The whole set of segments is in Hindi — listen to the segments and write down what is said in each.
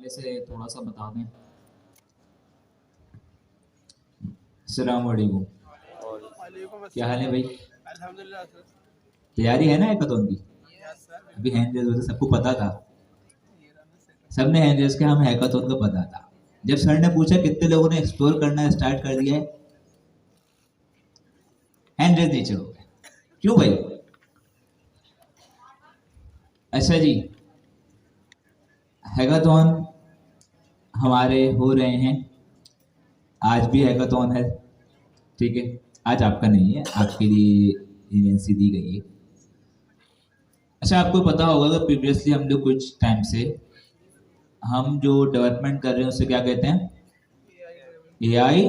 हवाले से थोड़ा सा बता दें। अस्सलाम वालेकुम। क्या हाल है भाई? अल्हम्दुलिल्लाह सर। तैयारी है ना हैकाथॉन की? Yes sir. अभी हैंड रेज तो सबको पता था, सबने हैंड रेज किया, हम हैकाथॉन का पता था। जब सर ने पूछा कितने लोगों ने एक्सप्लोर करना स्टार्ट कर दिया है, हैंड रेज नीचे हो गए। क्यों भाई? अच्छा जी, हैकाथॉन हमारे हो रहे हैं, आज भी हैकाथॉन है, ठीक है। आज आपका नहीं है, आपके लिए एजेंसी दी गई है। अच्छा, आपको पता होगा कि प्रीवियसली हम लोग कुछ टाइम से हम जो डेवलपमेंट कर रहे हैं उसे क्या कहते हैं? एआई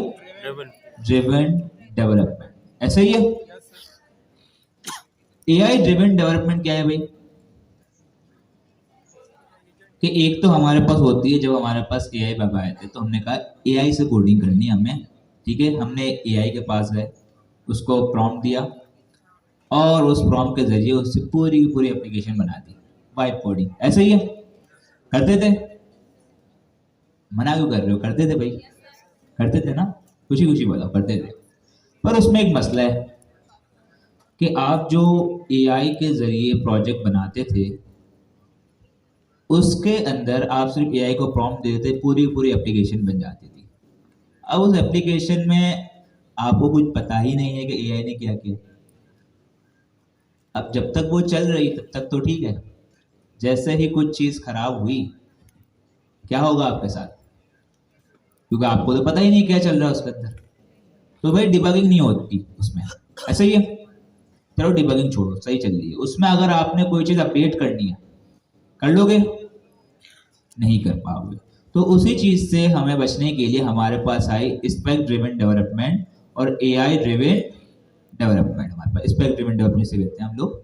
ड्रिवन डेवलपमेंट, ऐसा ही है। एआई ड्रिवन डेवलपमेंट क्या है भाई? कि एक तो हमारे पास होती है, जब हमारे पास एआई बाबा आए थे तो हमने कहा एआई से कोडिंग करनी है हमें, ठीक है। हमने एआई के पास गए, उसको प्रॉम्प्ट दिया और उस प्रॉम्प्ट के जरिए उससे पूरी की पूरी एप्लीकेशन बना दी, वाइब कोडिंग। ऐसा ही है, करते थे? मना क्यों कर रहे हो? करते थे भाई, करते थे ना? खुशी खुशी बताओ, करते थे। पर उसमें एक मसला है कि आप जो एआई के जरिए प्रोजेक्ट बनाते थे उसके अंदर आप सिर्फ एआई को प्रॉम्प्ट देते, पूरी पूरी एप्लीकेशन बन जाती थी। अब उस एप्लीकेशन में आपको कुछ पता ही नहीं है कि एआई ने क्या किया। अब जब तक वो चल रही तब तक तो ठीक है, जैसे ही कुछ चीज खराब हुई क्या होगा आपके साथ? क्योंकि आपको तो पता ही नहीं क्या चल रहा है उसके अंदर, तो भाई डिबगिंग नहीं होती उसमें। ऐसा ही है। चलो डिबगिंग छोड़ो, सही चल रही है उसमें, अगर आपने कोई चीज अपडेट करनी है कर लोगे? नहीं कर पाओगे। तो उसी चीज से हमें बचने के लिए हमारे पास आई स्पेक ड्रिवन डेवलपमेंट और एआई ड्रिवन डेवलपमेंट। हमारे पास स्पेक ड्रिवन डेवलपमेंट से कहते हैं हम लोग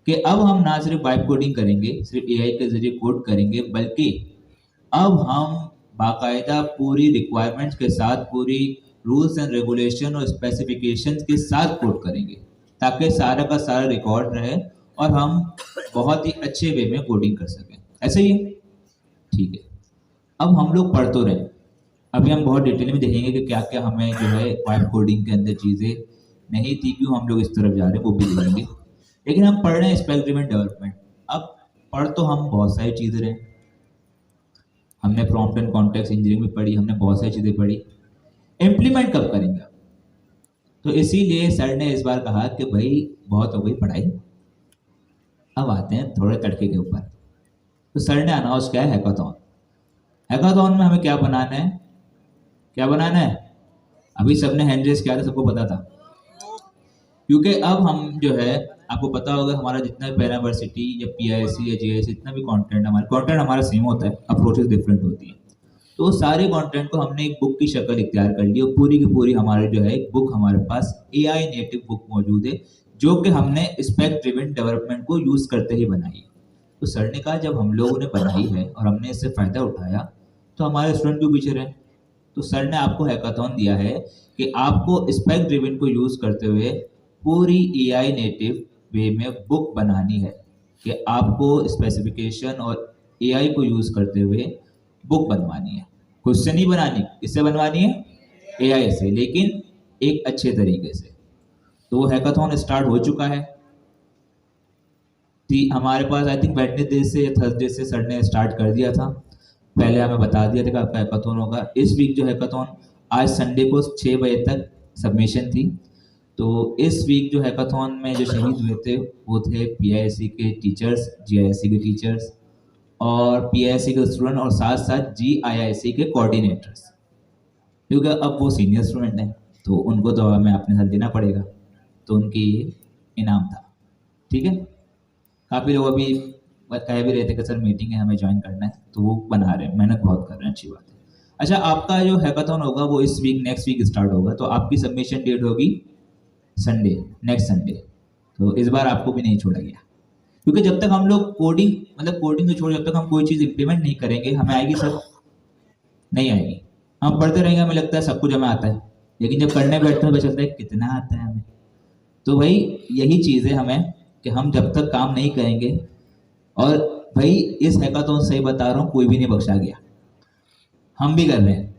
कि अब हम ना सिर्फ वाइब कोडिंग करेंगे, सिर्फ एआई के जरिए कोड करेंगे, बल्कि अब हम बाकायदा पूरी रिक्वायरमेंट्स के साथ, पूरी रूल्स एंड रेगुलेशन और स्पेसिफिकेशंस के साथ कोड करेंगे, ताकि सारा का सारा रिकॉर्ड रहे और हम बहुत ही अच्छे वे में कोडिंग कर सकें। ऐसे ही है, ठीक है। अब हम लोग पढ़ तो रहे हैं, अभी हम बहुत डिटेल में देखेंगे कि क्या क्या हमें जो है वाइब कोडिंग के अंदर चीज़ें नहीं थी, क्यों हम लोग इस तरफ जा रहे हैं वो भी देखेंगे। लेकिन हम पढ़ रहे हैं स्पेक ड्रिवन डेवलपमेंट। अब पढ़ तो हम बहुत सारी चीज़ें रहे, हमने प्रॉम्प्ट एंड कॉन्टेक्स्ट इंजीनियरिंग में पढ़ी, हमने बहुत सारी चीज़ें पढ़ी, इम्प्लीमेंट कब करेंगे? तो इसीलिए सर ने इस बार कहा कि भाई बहुत हो गई पढ़ाई, अब आते हैं थोड़े तड़के के ऊपर। तो सर ने अनाउंस किया है हैकाथॉन। हैकाथॉन में हमें क्या बनाना है? क्या बनाना है? अभी सबने हैंड रेस किया था, सबको पता था। क्योंकि अब हम जो है, आपको पता होगा हमारा जितना भी पैरावर्सिटी या पीआईसी या जीआईसी जितना भी कंटेंट हमारा सेम होता है, अप्रोचेस डिफरेंट होती है। तो सारे कंटेंट को हमने एक बुक की शक्ल इख्तियार कर ली और पूरी की पूरी हमारे जो है एक बुक हमारे पास एआई नेटिव बुक मौजूद है, जो कि हमने स्पेक ड्रिवन डेवलपमेंट को यूज करते ही बनाई है। तो सर ने कहा जब हम लोगों ने बनाई है और हमने इससे फायदा उठाया तो हमारे स्टूडेंट क्यों पीछे रहे? तो सर ने आपको हैकाथॉन दिया है कि आपको स्पेक ड्रिवन को यूज करते हुए पूरी एआई नेटिव वे में बुक बनानी है, कि आपको स्पेसिफिकेशन और एआई को यूज करते हुए बुक बनवानी है। खुद से नहीं बनानी, किससे बनवानी है? एआई से, लेकिन एक अच्छे तरीके से। तो वो हैकाथॉन स्टार्ट हो चुका है। हमारे पास आई थिंक वेडनेसडे से या थर्सडे से सर ने स्टार्ट कर दिया था, पहले हमें बता दिया था कि आपका हैकाथॉन होगा। इस वीक जो हैकाथॉन, आज संडे को 6 बजे तक सबमिशन थी। तो इस वीक जो हैकाथॉन में जो शहीद हुए थे वो थे पीआईएससी के टीचर्स, जीआईएससी के टीचर्स और पीआईएससी के स्टूडेंट और साथ साथ जीआईआईसी के कोऑर्डिनेटर्स। क्योंकि अब वो सीनियर स्टूडेंट हैं तो उनको तो हमें अपने साथ देना पड़ेगा, तो उनकी इनाम था, ठीक है। काफ़ी लोग अभी कह भी रहे थे कि सर मीटिंग है, हमें ज्वाइन करना है, तो वो बना रहे हैं, मेहनत बहुत कर रहे हैं, अच्छी बात है। अच्छा, आपका जो हैकाथॉन होगा वो इस वीक नेक्स्ट वीक स्टार्ट होगा, तो आपकी सबमिशन डेट होगी संडे, नेक्स्ट संडे। तो इस बार आपको भी नहीं छोड़ा गया, क्योंकि जब तक हम लोग कोडिंग, मतलब कोडिंग तो छोड़, जब तक हम कोई चीज़ इंप्लीमेंट नहीं करेंगे हमें आएगी सर? नहीं आएगी। हम पढ़ते रहेंगे, हमें लगता है सब कुछ हमें आता है, लेकिन जब करने बैठते हैं पता चलता है कितना आता है हमें। तो भाई यही चीज़ है हमें, कि हम जब तक काम नहीं करेंगे, और भाई इस हैकाथॉन से बता रहा हूँ कोई भी नहीं बख्शा गया, हम भी कर रहे हैं।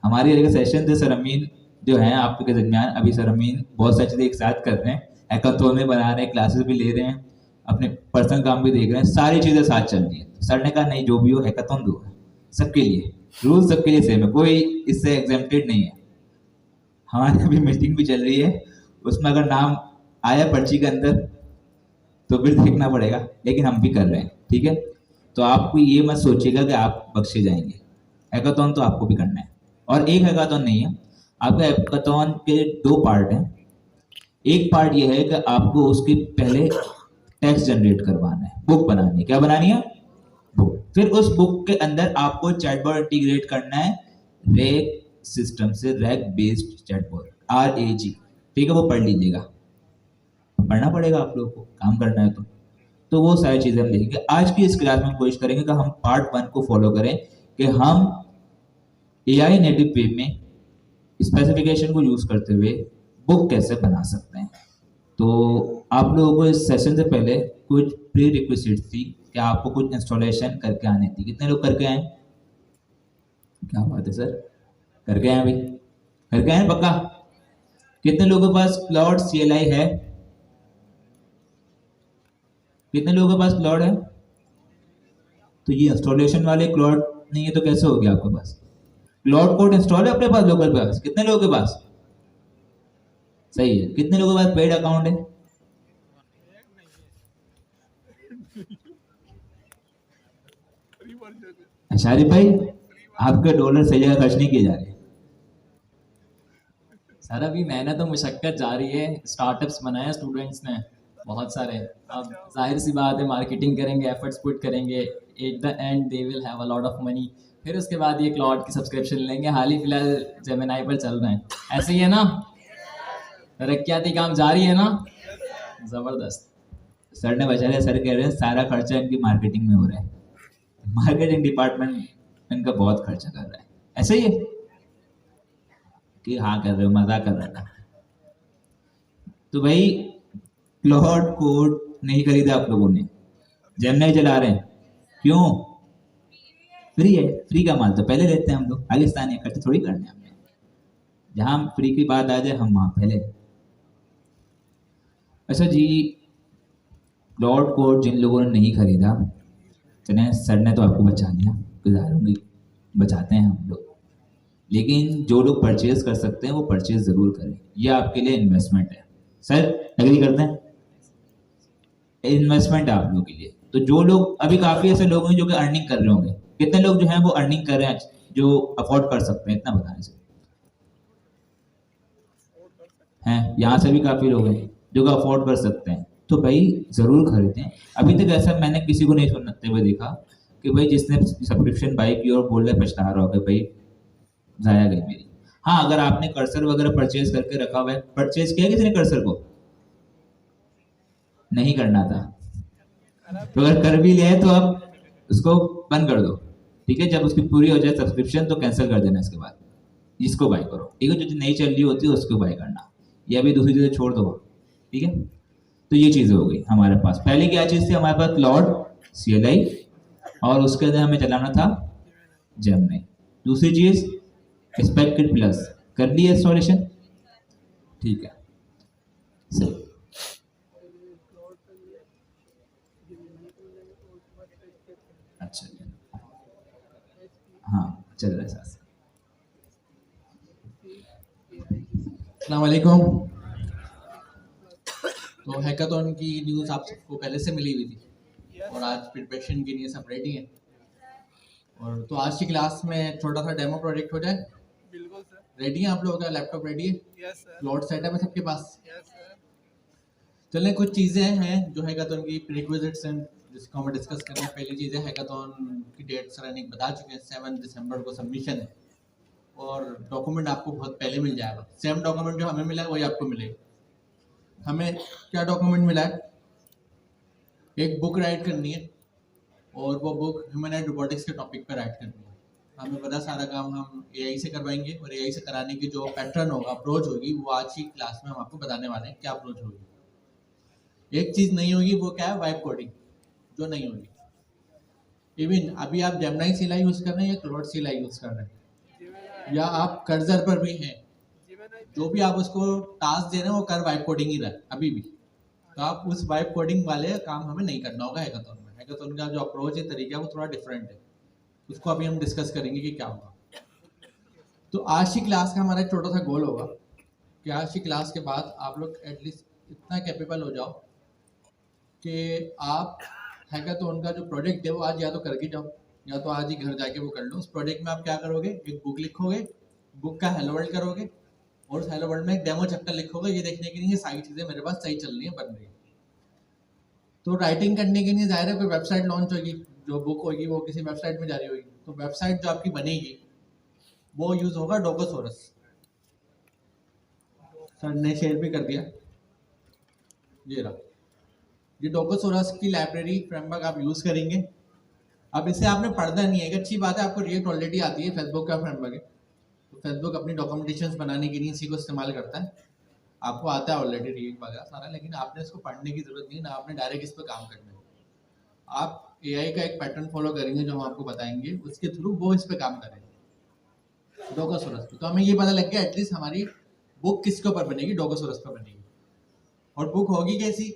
हमारे एरिया के सेशन थे, सर अमीन जो हैं आपके दरमियान, अभी सर अमीन बहुत सारी चीज़ें एक साथ कर रहे हैं, हैकाथॉन में बना रहे हैं, क्लासेस भी ले रहे हैं, अपने पर्सनल काम भी देख रहे हैं, सारी चीज़ें साथ चल रही हैं। सर ने कहा नहीं जो भी हो हैकाथॉन दो, सबके लिए रूल, सबके लिए सेम है, कोई इससे एग्जेम्प्टेड नहीं है। हमारी अभी मीटिंग भी चल रही है, उसमें अगर नाम आया पर्ची के अंदर तो फिर देखना पड़ेगा, लेकिन हम भी कर रहे हैं, ठीक है। तो आपको ये मत सोचिएगा कि आप बख्शे जाएंगे, हैकाथॉन तो आपको भी करना है। और एक हैकाथॉन नहीं है, आपका हैकाथॉन के दो पार्ट हैं। एक पार्ट ये है कि आपको उसके पहले टेक्स्ट जनरेट करवाना है, बुक बनानी है। क्या बनानी है? बुक। फिर उस बुक के अंदर आपको चैटबॉट इंटीग्रेट करना है रैग सिस्टम से, रैग बेस्ड चैटबॉट, RAG, ठीक है, वो पढ़ लीजिएगा, पढ़ना पड़ेगा आप लोगों को, काम करना है तो वो सारी चीजें हम देखेंगे। आज की इस क्लास में हम कोशिश करेंगे कि हम पार्ट 1 को फॉलो करें कि हम AI नेटिव वे में स्पेसिफिकेशन को यूज करते हुए बुक कैसे बना सकते हैं। तो आप लोगों को इस सेशन से पहले कुछ प्री रिक्विजिट्स थी कि आपको कुछ इंस्टॉलेशन करके आनी थी। कितने लोग करके आए? क्या बात है सर, करके आए अभी? करके आए पक्का? कितने लोगों के पास क्लाउड CLI है? कितने लोगों के पास क्लाउड है? तो ये इंस्टॉलेशन वाले क्लाउड नहीं है तो कैसे हो गया आपके पास? क्लाउड कोड इंस्टॉल है अपने पास, लोकल पास? कितने लोगों के पास? सही है। कितने लोगों के पास पेड अकाउंट है? अशारिफ भाई, आपके डॉलर सही जगह खर्च नहीं किए जा रहे। सर अभी मेहनत और मुशक्कत जारी है, स्टार्टअप्स बनाए हैं स्टूडेंट्स ने बहुत सारे। अब जाहिर सी बात है मार्केटिंग करेंगे, एफर्ट्स पुट करेंगे, at the and they will have a lot of money. फिर उसके बाद ये क्लाउड की सब्सक्रिप्शन लेंगे। हाल ही फिलहाल जेमिनाई पर चल रहे हैं, ऐसे ही है ना? तरक्याती काम जारी है ना? ज़बरदस्त। सर ने बचा लिया, सर कह रहे हैं सारा खर्चा इनकी मार्केटिंग में हो रहा है, मार्केटिंग डिपार्टमेंट इनका बहुत खर्चा कर रहा है। ऐसे ही है कि हाँ कर रहे हो, मजाक कर रहा था। तो भाई क्लाउड कोड नहीं खरीदा आप लोगों ने, जेमिनी चला रहे हैं, क्यों? फ्री है, फ्री का माल तो पहले लेते हैं हम लोग, पाकिस्तानी खर्च थोड़ी करने हमने, जहां फ्री की बात आ जाए हम वहां पहले। अच्छा जी, क्लाउड कोड जिन लोगों ने नहीं खरीदा, चले सर ने तो आपको बचा लिया, गुजारूंगी, बचाते हैं हम लोग, लेकिन जो लोग परचेज कर सकते हैं वो परचेज जरूर करें, ये आपके लिए इन्वेस्टमेंट है। सर एग्री करते हैं? इन्वेस्टमेंट है आप लोगों के लिए। तो जो लोग, अभी काफी ऐसे लोग हैं जो कि अर्निंग कर रहे होंगे, कितने लोग जो हैं वो अर्निंग कर रहे हैं, जो अफोर्ड कर सकते हैं, इतना बताने से हैं? यहाँ से भी काफी लोग हैं जो कि अफोर्ड कर सकते हैं, तो भाई जरूर खरीदें। अभी तक ऐसा मैंने किसी को नहीं सुनते हुए देखा कि भाई जिसने सब्सक्रिप्शन बाई की और बोल रहे पछता रहा हो कि भाई जाया गई मेरी। हाँ, अगर आपने कर्सर वगैरह परचेज करके रखा हुआ है, परचेज किया किसी ने कर्सर को? नहीं करना था, तो अगर कर भी लिया है तो अब उसको बंद कर दो, ठीक है। जब उसकी पूरी हो जाए सब्सक्रिप्शन तो कैंसिल कर देना इसके बाद, इसको बाय करो, ठीक है। जो नहीं चल रही होती है उसको बाय करना, या अभी दूसरी चीजें छोड़ दो, ठीक है। तो ये चीजें हो गई हमारे पास। पहले क्या चीज थी हमारे पास? क्लाउड CLI, और उसके अंदर हमें चलाना था जेमिनी। दूसरी चीज स्पेककिट प्लस, कर ली इंस्टॉलेशन, ठीक है, सही। अच्छा, हाँ चल रहा है साथ। अस्सलाम वालेकुम। तो हैकाथॉन की न्यूज़ आप सबको पहले से मिली हुई थी और आज प्रिपरेशन के लिए सब रेडी हैं। और तो आज की क्लास में छोटा सा डेमो प्रोजेक्ट हो जाए। बिल्कुल सर। रेडी हैं आप लोगों का? लैपटॉप रेडी है? Yes sir. क्लाउड सेटअप है सबके पास? Yes sir. चलें, कुछ चीज़ें हैं जो हैकाथॉन की प्रीरिक्विजिट्स हैं जिसको हम डिस्कस करें। पहली चीज़ है हैकाथॉन की डेट सर अनिक बता चुके हैं, 7 दिसंबर को सबमिशन है और डॉक्यूमेंट आपको बहुत पहले मिल जाएगा। सेम डॉक्यूमेंट जो हमें मिला है वही आपको मिलेगा। हमें क्या डॉक्यूमेंट मिला है? एक बुक राइट करनी है और वो बुक ह्यूमन रोबोटिक्स के टॉपिक पर राइट करनी है। हमें बड़ा सारा काम हम AI से करवाएंगे और AI से कराने की जो पैटर्न होगा, अप्रोच होगी, वो आज की क्लास में हम आपको बताने वाले हैं क्या अप्रोच होगी। एक चीज़ नहीं होगी, वो क्या है? वाइब कोडिंग, जो नहीं होगी। इवन अभी आप जेमिनी CLI यूज़ कर रहे हैं या क्लाउड CLI यूज़ कर रहे हैं, या आप कर्जर पर भी हैं, जो भी आप उसको टास्क दे रहे हैं वो कर वाइब कोडिंग ही रहा है अभी भी। तो आप उस वाइब कोडिंग वाले काम हमें नहीं करना होगा हैकाथॉन में। हैकाथॉन का जो अप्रोच है, तरीका है, वो थोड़ा डिफरेंट है। उसको अभी हम डिस्कस करेंगे कि क्या होगा। तो आज की क्लास का हमारा एक छोटा सा गोल होगा कि आज की क्लास के बाद आप लोग एटलीस्ट इतना कैपेबल हो जाओ कि आप हैकाथॉन का जो प्रोजेक्ट है वो आज या तो करके जाओ या तो आज ही घर जाके वो कर लो। उस प्रोजेक्ट में आप क्या करोगे, एक बुक लिखोगे, बुक का हेलो वर्ल्ड करोगे और उस हेलो वर्ल्ड में एक डेमो चैप्टर लिखोगे, ये देखने के लिए ये सारी चीज़ें मेरे पास सही चल रही हैं, बन रही हैं। तो राइटिंग करने के लिए जाहिर है कोई वेबसाइट लॉन्च होगी, जो बुक होगी वो किसी वेबसाइट में जारी होगी। तो वेबसाइट जो आपकी बनेगी वो यूज़ होगा डोकोसोरस। सर ने शेयर भी कर दिया, ये रहा, ये डोकोसोरस की लाइब्रेरी फ्रेमवर्क आप यूज़ करेंगे। अब इसे आपने पढ़ना नहीं है, एक अच्छी बात है, आपको रिएक्ट ऑलरेडी आती है, फेसबुक का फ्रेमवर्क है, तो फेसबुक अपनी डॉक्यूमेंटेशंस बनाने के लिए इसी को इस्तेमाल करता है। आपको आता है ऑलरेडी रिएक्ट वगैरह सारा, लेकिन आपने इसको पढ़ने की जरूरत नहीं है ना, आपने डायरेक्ट इस पर काम करना है। आप AI का एक पैटर्न फॉलो करेंगे जो हम आपको बताएंगे, उसके थ्रू वो इस पर काम करेंगे डोकोसोरस पे। तो हमें ये पता लग गया एटलीस्ट हमारी बुक किसके ऊपर बनेगी, डोकोसोरस पर बनेगी। और बुक होगी कैसी,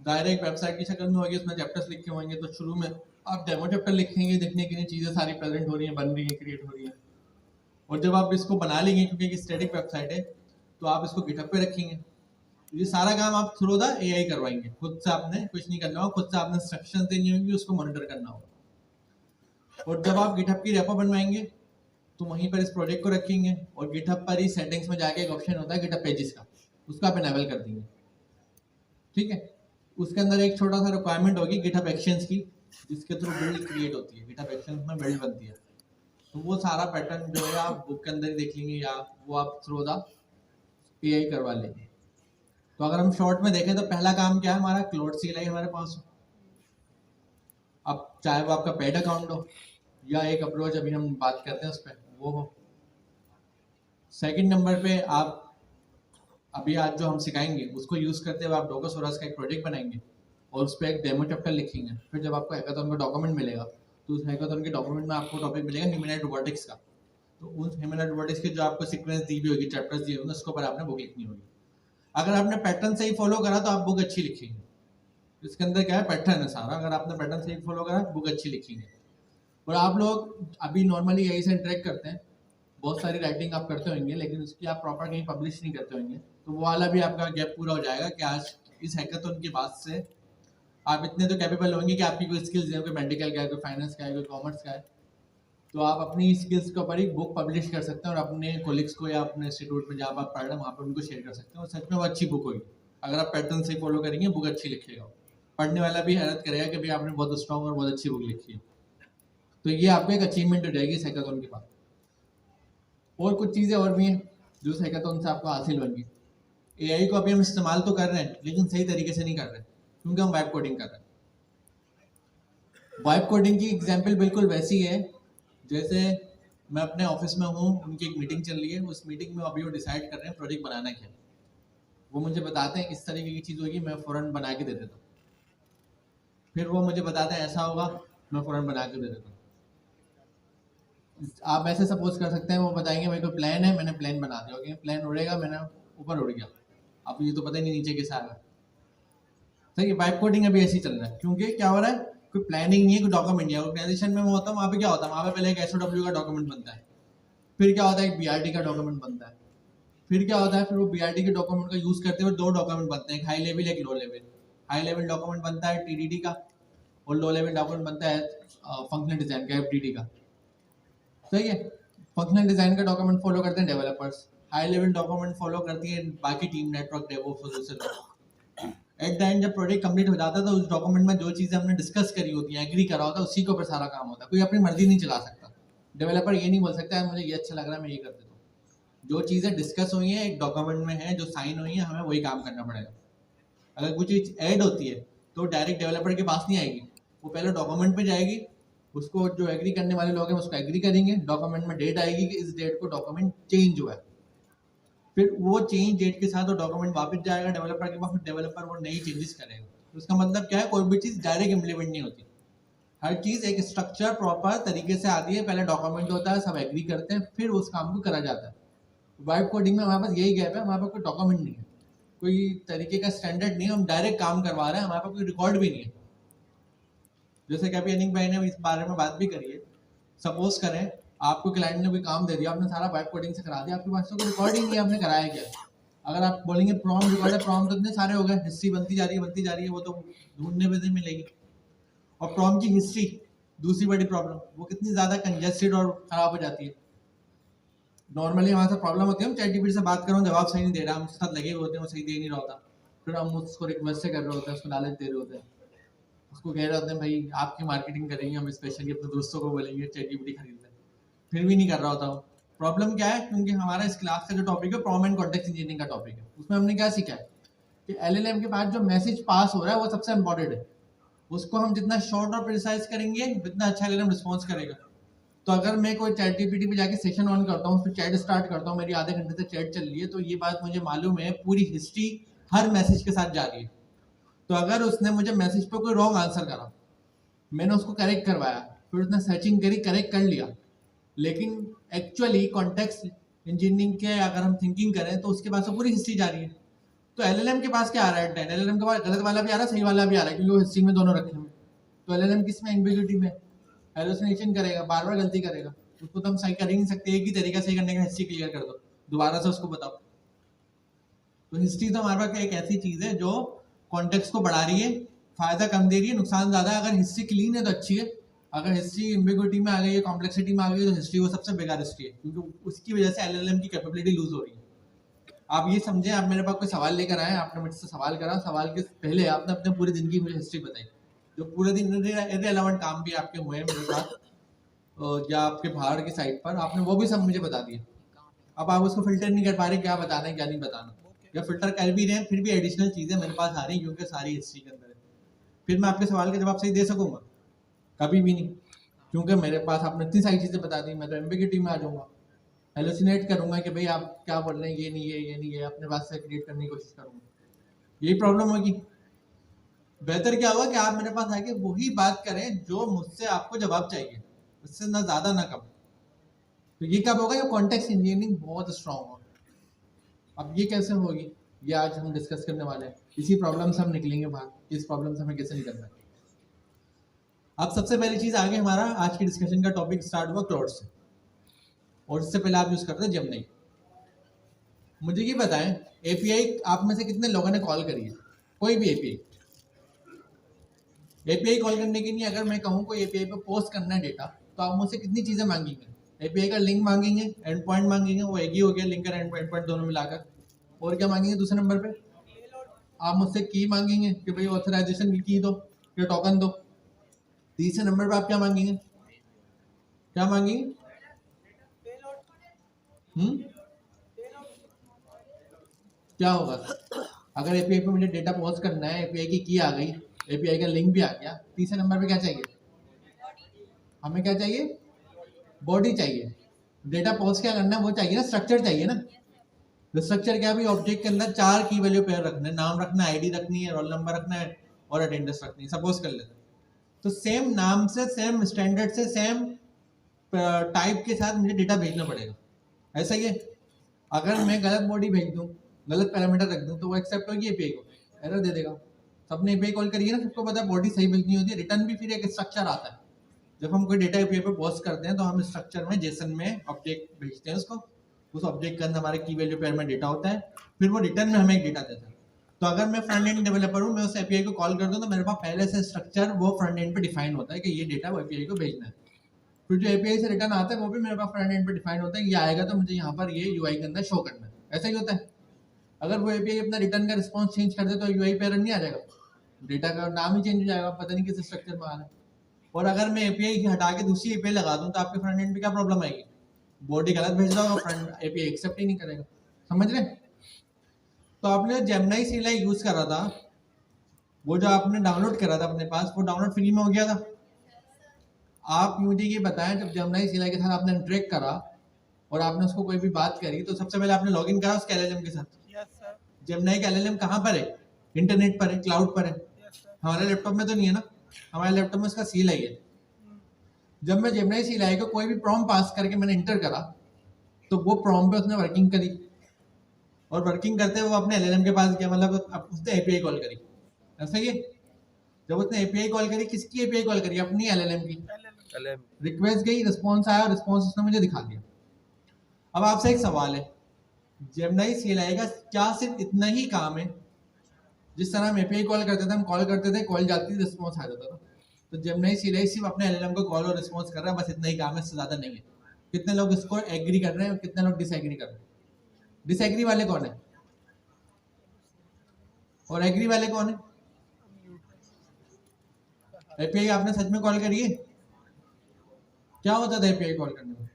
डायरेक्ट वेबसाइट की शक्ल में होगी, उसमें चैप्टर्स लिखे होंगे। तो शुरू में आप डेमो चैप्टर लिखेंगे, देखने के लिए चीज़ें सारी प्रेजेंट हो रही हैं, बन रही हैं, क्रिएट हो रही हैं। और जब आप इसको बना लेंगे, क्योंकि एक स्टैटिक वेबसाइट है, तो आप इसको गिटहब पे रखेंगे। ये सारा काम आप थ्रू द AI करवाएंगे, खुद से आपने कुछ नहीं करना होगा, खुद से आपने इंस्ट्रक्शंस देनी होगी, उसको मॉनिटर करना होगा। और जब आप गिटहब की रेपो बनवाएंगे तो वहीं पर इस प्रोजेक्ट को रखेंगे और गिटहब पर ही सेटिंग्स में जाके एक ऑप्शन होता है गिटहब पेजेस का, उसका आप इनेबल कर देंगे। ठीक है, उसके अंदर एक छोटा सा रिक्वायरमेंट होगी गिटहब एक्शंस की, जिसके थ्रू बिल्ड क्रिएट होती है, गिटहब एक्शंस में बिल्ड बनती है। तो वो सारा पैटर्न जो है आप बुक के अंदर ही देख लेंगे या वो आप थ्रू द AI करवा लेंगे। तो अगर हम शॉर्ट में देखें तो पहला काम क्या है हमारा, क्लाउड CLI हमारे पास हो। अब चाहे वो आपका पेड अकाउंट हो या एक अप्रोच अभी हम बात करते हैं उस पर वो हो। सेकंड नंबर पे आप अभी आज जो हम सिखाएंगे उसको यूज़ करते हुए आप डोकोसोरस का एक प्रोजेक्ट बनाएंगे और उस पर एक डेमो चैप्टर लिखेंगे। फिर जब आपको हैकाथॉन का डॉक्यूमेंट मिलेगा तो उस हैकाथॉन के डॉक्यूमेंट में आपको टॉपिक मिलेगा ह्यूमनॉइड रोबोटिक्स का। तो उस ह्यूमनॉइड रोबोटिक्स के जो आपको सीक्वेंस दी भी होगी, चैप्टर्स दिए होंगे, उसके ऊपर आपने बुक लिखनी होगी। अगर आपने पैटर्न सही फॉलो करा तो आप बुक अच्छी लिखेंगे। इसके अंदर क्या है, पैटर्न है सारा। अगर आपने पैटर्न सही फॉलो करा बुक अच्छी लिखेंगे। और आप लोग अभी नॉर्मली यही से इंटरेक्ट करते हैं, बहुत सारी राइटिंग आप करते होंगे, लेकिन उसकी आप प्रॉपर कहीं पब्लिश नहीं करते होंगे। तो वो वाला भी आपका गैप पूरा हो जाएगा कि आज इस हैकाथॉन के बाद से आप इतने तो कैपेबल होंगे कि आपकी कोई स्किल्स है, कोई मेडिकल का है, कोई फाइनेंस का है, कोई कॉमर्स का है, तो आप अपनी स्किल्स के ऊपर ही बुक पब्लिश कर सकते हैं और अपने कोलिग्स को या अपने इंस्टीट्यूट में जहाँ आप पढ़ रहे हैं वहाँ पर उनको शेयर कर सकते हैं। और सच में वो अच्छी बुक होगी। अगर आप पैटर्न से फॉलो करेंगे बुक अच्छी लिखिएगा, पढ़ने वाला भी हैरत करेगा कि भाई आपने बहुत स्ट्रॉन्ग और बहुत अच्छी बुक लिखी है। तो ये आपको एक अचीवमेंट हो जाएगी इस हैकाथॉन के बाद। और कुछ चीज़ें और भी हैं जो इस हैकाथॉन से आपको हासिल होंगी। AI को अभी हम इस्तेमाल तो कर रहे हैं लेकिन सही तरीके से नहीं कर रहे, क्योंकि हम वाइब कोडिंग कर रहे हैं। वाइब कोडिंग की एग्जांपल बिल्कुल वैसी है जैसे मैं अपने ऑफिस में हूँ, उनकी एक मीटिंग चल रही है, उस मीटिंग में अभी वो डिसाइड कर रहे हैं प्रोजेक्ट बनाना क्या है। वो मुझे बताते हैं इस तरीके की चीज़ होगी, मैं फ़ौरन बना के दे देता हूँ। फिर वो मुझे बताते हैं ऐसा होगा, मैं फ़ौरन बना के दे देता हूँ। आप ऐसे सपोज कर सकते हैं, वो बताएंगे मेरे को प्लान है, मैंने प्लान बना दिया, ओके प्लान उड़ेगा, मैंने ऊपर उड़ गया, अब ये तो पता ही नहीं नीचे कैसा आएगा। सही है, वाइब कोडिंग अभी ऐसे ही चल रहा है, क्योंकि क्या हो रहा है, कोई प्लानिंग नहीं है, कोई डॉक्यूमेंट नहीं है। ऑर्गेनाइजेशन में होता है, वहाँ पे क्या होता है, वहाँ पे पहले एक SOW का डॉक्यूमेंट बनता है, फिर क्या होता है एक BRT का डॉक्यूमेंट बनता है, फिर क्या होता है, फिर वो BRT के डॉक्यूमेंट का यूज़ करते हुए दो डॉक्यूमेंट बनते हैं, एक हाई लेवल एक low level. High level document बनता है TDD का और लो लेवल डॉक्यूमेंट बनता है फंक्शनल डिज़ाइन का, FDD का। सही है, फंक्शनल डिज़ाइन का डॉक्यूमेंट फॉलो करते हैं developers, high level document follow करती है बाकी टीम, नेटवर्क डेवऑप्स और दूसरे लोग। एट द एंड जब प्रोजेक्ट कंप्लीट हो जाता है तो उस डॉक्यूमेंट में जो चीज़ें हमने डिस्कस करी होती हैं, एग्री करा होता है, उसी के ऊपर सारा काम होता है। कोई अपनी मर्जी नहीं चला सकता। डेवलपर ये नहीं बोल सकता है मुझे ये अच्छा लग रहा है मैं ये कर देता हूँ। जो चीज़ें डिस्कस हुई हैं एक डॉक्यूमेंट में है, जो साइन हुई है, हमें वही काम करना पड़ेगा। अगर कुछ चीज़ ऐड होती है तो डायरेक्ट डेवलपर के पास नहीं आएगी, वो पहले डॉक्यूमेंट पे जाएगी, उसको जो एग्री करने वाले लोग हैं उसको एग्री करेंगे, डॉक्यूमेंट में डेट आएगी कि इस डेट को डॉक्यूमेंट चेंज हुआ है, फिर वो चेंज डेट के साथ वो डॉक्यूमेंट वापस जाएगा डेवलपर के पास, फिर डेवलपर वो नई चेंजेस करेगा। तो उसका मतलब क्या है, कोई भी चीज़ डायरेक्ट इम्प्लीमेंट नहीं होती, हर चीज एक स्ट्रक्चर प्रॉपर तरीके से आती है, पहले डॉक्यूमेंट होता है, सब एग्री करते हैं, फिर उस काम को करा जाता है। वाइब कोडिंग में हमारे पास यही गैप है, हमारे पास कोई डॉक्यूमेंट नहीं है, कोई तरीके का स्टैंडर्ड नहीं है, हम डायरेक्ट काम करवा रहे हैं, हमारे पास कोई रिकॉर्ड भी नहीं है। जैसे कि अभी अनिक भाई ने इस बारे में बात भी करी है, सपोज करें आपको क्लाइंट ने कोई काम दे दिया, आपने सारा वाइब कोडिंग से करा दिया, आपके पास तो कोई रिकॉर्ड ही नहीं है आपने कराया क्या। अगर आप बोलेंगे प्रॉम्प्ट रिकॉर्ड है, प्रॉम्प्ट तो इतने सारे हो गए, हिस्ट्री बनती जा रही है, वो तो ढूंढने में से मिलेगी। और प्रॉम्प्ट की हिस्ट्री दूसरी बड़ी प्रॉब्लम, वो कितनी ज़्यादा कंजेस्टेड और ख़राब हो जाती है। नॉर्मली हमारे साथ प्रॉब्लम होती है, हम चैटजीपीटी से बात कर रहे हो, जवाब सही नहीं दे रहा, हम उसके साथ लगे हुए होते हैं, वो सही दे नहीं रहा होता, फिर हम उसको रिक्वेस्ट से कर रहे होते हैं, उसको लालच दे रहे होते हैं, उसको कह रहे होते हैं भाई आपकी मार्केटिंग करेंगे, हम स्पेशली अपने दोस्तों को बोलेंगे चैटजीपीटी खरीद लें, फिर भी नहीं कर रहा होता वो। प्रॉब्लम क्या है, क्योंकि हमारा इस क्लास का जो टॉपिक है प्रॉम्प्ट एंड कॉन्टेक्स्ट इंजीनियरिंग का टॉपिक है, उसमें हमने क्या सीखा है कि एलएलएम के पास जो मैसेज पास हो रहा है वो सबसे इंपॉर्टेंट है, उसको हम जितना शॉर्ट और प्रिसाइज करेंगे उतना अच्छा एलएलएम रिस्पॉन्स करेगा। तो अगर मैं कोई चैट जीपीटी पे जाके सेशन ऑन करता हूँ, उस पर चैट स्टार्ट करता हूँ, मेरी आधे घंटे से चैट चल रही है, तो ये बात मुझे मालूम है पूरी हिस्ट्री हर मैसेज के साथ जा रही है। तो अगर उसने मुझे मैसेज पे कोई रॉन्ग आंसर करा, मैंने उसको करेक्ट करवाया, फिर उसने सर्चिंग करी, करेक्ट कर लिया, लेकिन एक्चुअली कॉन्टेक्स्ट इंजीनियरिंग के अगर हम थिंकिंग करें तो उसके पास तो पूरी हिस्ट्री जा रही है। तो एलएलएम के पास क्या आ रहा है, एलएलएम के पास गलत वाला भी आ रहा है, सही वाला भी आ रहा है, क्योंकि वो हिस्ट्री में दोनों रखे हुए। तो एलएलएम किसमें, एम्बिग्यूटी में, हेलुसिनेशन करेगा, बार बार गलती करेगा, उसको तो हम सही कर ही नहीं सकते, एक ही तरीका सही करने का, हिस्ट्री क्लियर कर दो, दोबारा से उसको बताओ। तो हिस्ट्री तो हमारे पास एक ऐसी चीज है जो कॉन्टेक्स्ट को बढ़ा रही है, फायदा कम दे रही है, नुकसान ज्यादा है। अगर हिस्ट्री क्लीन है तो अच्छी है, अगर हिस्ट्री एम्बिग्यूटी में आ गई है, कॉम्प्लेक्सिटी में आ गई है, तो हिस्ट्री वो सबसे बेकार हिस्ट्री है, क्योंकि उसकी वजह से एलएलएम की कैपेबिलिटी लूज हो रही है। आप ये समझे, आप मेरे पास कोई सवाल लेकर आए, आपने मुझसे सवाल करा, सवाल के पहले आपने अपने पूरे दिन की मुझे हिस्ट्री बताई, जो पूरे दिन इररिलेवेंट काम भी आपके हुए हैं मेरे साथ या आपके बाहर की साइड पर, आपने वो भी सब मुझे बता दिए। अब आप उसको फिल्टर नहीं कर पा रहे, क्या बताना है क्या नहीं बताना, या फिल्टर कर भी रहे हैं फिर भी एडिशनल चीज़ें मेरे पास आ रही हैं, क्योंकि सारी हिस्ट्री के अंदर है। फिर मैं आपके सवाल के जवाब सही दे सकूंगा? कभी भी नहीं, क्योंकि मेरे पास आपने इतनी सारी चीज़ें बता दी, मैं तो एम्बिग्यूटी में आ जाऊँगा, हेलुसिनेट करूंगा कि भाई आप क्या बोल रहे हैं, ये नहीं है, ये नहीं है, अपने पास से क्रिएट करने की कोशिश करूंगा, यही प्रॉब्लम होगी। बेहतर क्या होगा कि आप मेरे पास आके वही बात करें जो मुझसे आपको जवाब चाहिए, उससे ना ज़्यादा ना कम। तो ये कब होगा, ये कॉन्टेक्स्ट इंजीनियरिंग बहुत स्ट्रांग होगा। अब ये कैसे होगी, ये आज हम डिस्कस करने वाले हैं, इसी प्रॉब्लम से हम निकलेंगे बाहर, इस प्रॉब्लम से हमें कैसे निकलना है। अब सबसे पहली चीज़ आगे हमारा आज की डिस्कशन का टॉपिक स्टार्ट हुआ क्लाउड से, और इससे पहले आप यूज करते हैं जेमिनी। मुझे ये बताएं, एपीआई आप में से कितने लोगों ने कॉल करी है, कोई भी एपीआई कॉल करने के लिए अगर मैं कहूँ कोई एपीआई पे पोस्ट करना है डेटा, तो आप मुझसे कितनी चीज़ें मांगेंगे, एपीआई का लिंक मांगेंगे, एंड पॉइंट मांगेंगे, वो एक ही हो गया लिंक और एंड पॉइंट दोनों मिलाकर, और क्या मांगेंगे दूसरे नंबर पे, आप मुझसे की मांगेंगे कि भाई ऑथराइजेशन की दो या टोकन दो। तीसरे नंबर पे आप क्या मांगेंगे, क्या मांगेंगे, क्या होगा अगर एपीआई पे मुझे डेटा पोस्ट करना है, एपीआई की आ गई, एपीआई का लिंक भी आ गया, तीसरे नंबर पे क्या चाहिए, हमें क्या चाहिए, बॉडी चाहिए। डेटा पोस्ट क्या करना है वो चाहिए ना, स्ट्रक्चर चाहिए ना। तो स्ट्रक्चर क्या, भी ऑब्जेक्ट के अंदर 4 की वैल्यू पेयर रखने, नाम रखना है, आईडी रखनी है, रोल नंबर रखना है और अटेंडेंस रखनी है, सपोज कर लेते हैं। तो सेम नाम से, सेम स्टैंडर्ड से, सेम टाइप के साथ मुझे डेटा भेजना पड़ेगा, ऐसा ही है। अगर मैं गलत बॉडी भेज दूँ, गलत पैरामीटर रख दूँ, तो वो एक्सेप्ट होगी एपीआई को, एरर दे देगा। सबने एपीआई कॉल करी है ना, सबको पता है बॉडी सही भेजनी होती है, रिटर्न भी फिर एक स्ट्रक्चर आता है। जब हम कोई डेटा एपीआई पे पोस्ट करते हैं तो हम स्ट्रक्चर में जेसन में ऑब्जेक्ट भेजते हैं उसको, उस ऑब्जेक्ट के अंदर हमारे की वैल्यू पेयर में डेटा होता है, फिर वो रिटर्न में हमें एक डेटा देता है। तो अगर मैं फ्रंट एंड डेवलपर हूँ, मैं उस एपीआई को कॉल कर दूँ, तो मेरे पास पहले से स्ट्रक्चर वो फ्रंट एंड पे डिफाइन होता है कि ये डेटा वो एपीआई को भेजना है। फिर जो एपीआई से रिटर्न आता है वो भी मेरे पास फ्रंट एंड पे डिफाइन होता है, ये आएगा तो मुझे यहाँ पर ये यूआई के अंदर शो करना है, ऐसा ही होता है। अगर वो एपीआई अपना रिटर्न का रिस्पॉन्स चेंज कर दे तो यूआई पे एरर नहीं आ जाएगा, डेटा का नाम ही चेंज हो जाएगा, पता नहीं किस स्ट्रक्चर में आ रहा है। और अगर मैं एपीआई हटा के दूसरी एपीआई लगा दूं तो आपके फ्रंट एंड पे क्या प्रॉब्लम आएगी, बॉडी गलत भेज रहा होगा, फ्रंट एपीआई एक्सेप्ट ही नहीं करेगा, समझ रहे। तो आपने जेमिनी CLI यूज करा था, वो जो आपने डाउनलोड करा था अपने पास, वो डाउनलोड फ्री में हो गया था। आप मुझे ये बताएं, जब जेमिनी CLI के साथ आपने इंटरेक्ट करा और आपने उसको कोई भी बात करी, तो सबसे पहले आपने लॉगिन करा उसके एलएलएम के साथ। Yes sir. जेमिनी का एलएलएम कहाँ पर है, इंटरनेट पर है, क्लाउड पर है, यस सर। हमारे लैपटॉप में तो नहीं है ना, हमारे लैपटॉप में उसका CLI है। जब मैं जेमिनी CLI को कोई भी प्रॉम्प्ट पास करके मैंने इंटर करा तो वो प्रॉम्प्ट पे उसने वर्किंग करी, और वर्किंग करते हुए वो अपने LLM के पास गया, मतलब उसने API कॉल करी, ऐसा ही है। जब उसने API कॉल करी, किसकी API कॉल करी? अपनी LLM की। रिक्वेस्ट गई, रिस्पॉन्स आया, और रिस्पॉन्स उसने मुझे दिखा दिया। अब आपसे एक सवाल है, जेमिनी CLI का क्या सिर्फ इतना ही काम है? जिस तरह हम API कॉल करते थे, हम कॉल करते थे, कॉल जाती थी, रिस्पॉन्स आ जाता था, तो जेमिनी CLI सिर्फ अपने LLM को कॉल और रिस्पॉन्स कर रहा है, बस इतना ही काम है, इससे ज़्यादा नहीं है। कितने लोग इसको एग्री कर रहे हैं और कितने लोग डिसएग्री कर रहे हैं? डिसएग्री वाले कौन है और एग्री वाले कौन है? API आपने सच में कॉल करी है? क्या होता था API कॉल करने में,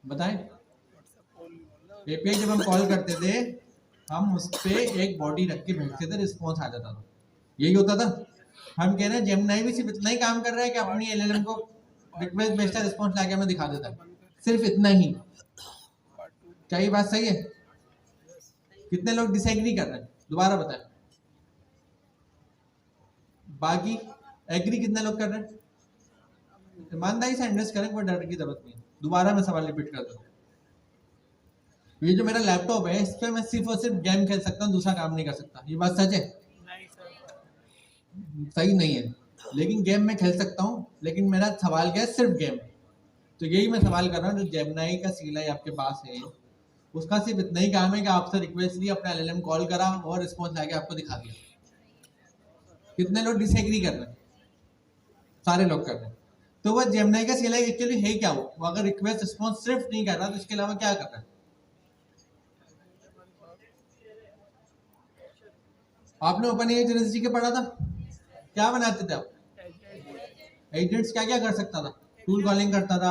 बताएं? API जब हम कॉल करते थे, हम उस पे एक बॉडी रख के भेजते थे, रिस्पॉन्स आ जाता था, यही होता था। हम कह रहे हैं जेमिनी भी सिर्फ इतना ही काम कर रहा है कि अपनी LLM को रिक्वेस्ट भेजता है, रिस्पॉन्स लाके हमें दिखा देता है, सिर्फ इतना ही। क्या ये बात सही है? कितने लोग डिसएग्री कर रहे हैं, दोबारा बताएं। बाकी एग्री कितने लोग कर रहे हैं? ईमानदारी से एडजस्ट करें, कोई डर की जरूरत नहीं है। दोबारा मैं सवाल रिपीट कर दूं, ये जो मेरा लैपटॉप है, इस पे मैं सिर्फ और सिर्फ गेम खेल सकता हूँ, दूसरा काम नहीं कर सकता, ये बात सच है? सही नहीं है, लेकिन गेम में खेल सकता हूँ, लेकिन मेरा सवाल क्या है? सिर्फ गेम। तो यही मैं सवाल कर रहा हूँ, जो जेमिनी का CLI आपके पास है, उसका सिर्फ इतना ही काम है कि आपसे रिक्वेस्ट ली, अपना LLM कॉल करा और रिस्पॉन्स लाके आपको दिखा दिया। कितने लोग डिसएग्री कर रहे हैं? सारे लोग कर रहे हैं। तो वह जेमिनी का CLI एक्चुअली है क्या? वो अगर रिक्वेस्ट रिस्पॉन्स सिर्फ नहीं कर रहा तो इसके अलावा क्या कर रहा है? आपने ओपन AI यूनिवर्सिटी के पढ़ा था, क्या बनाते थे आप? एजेंट्स क्या क्या कर सकता था? टूल कॉलिंग करता था,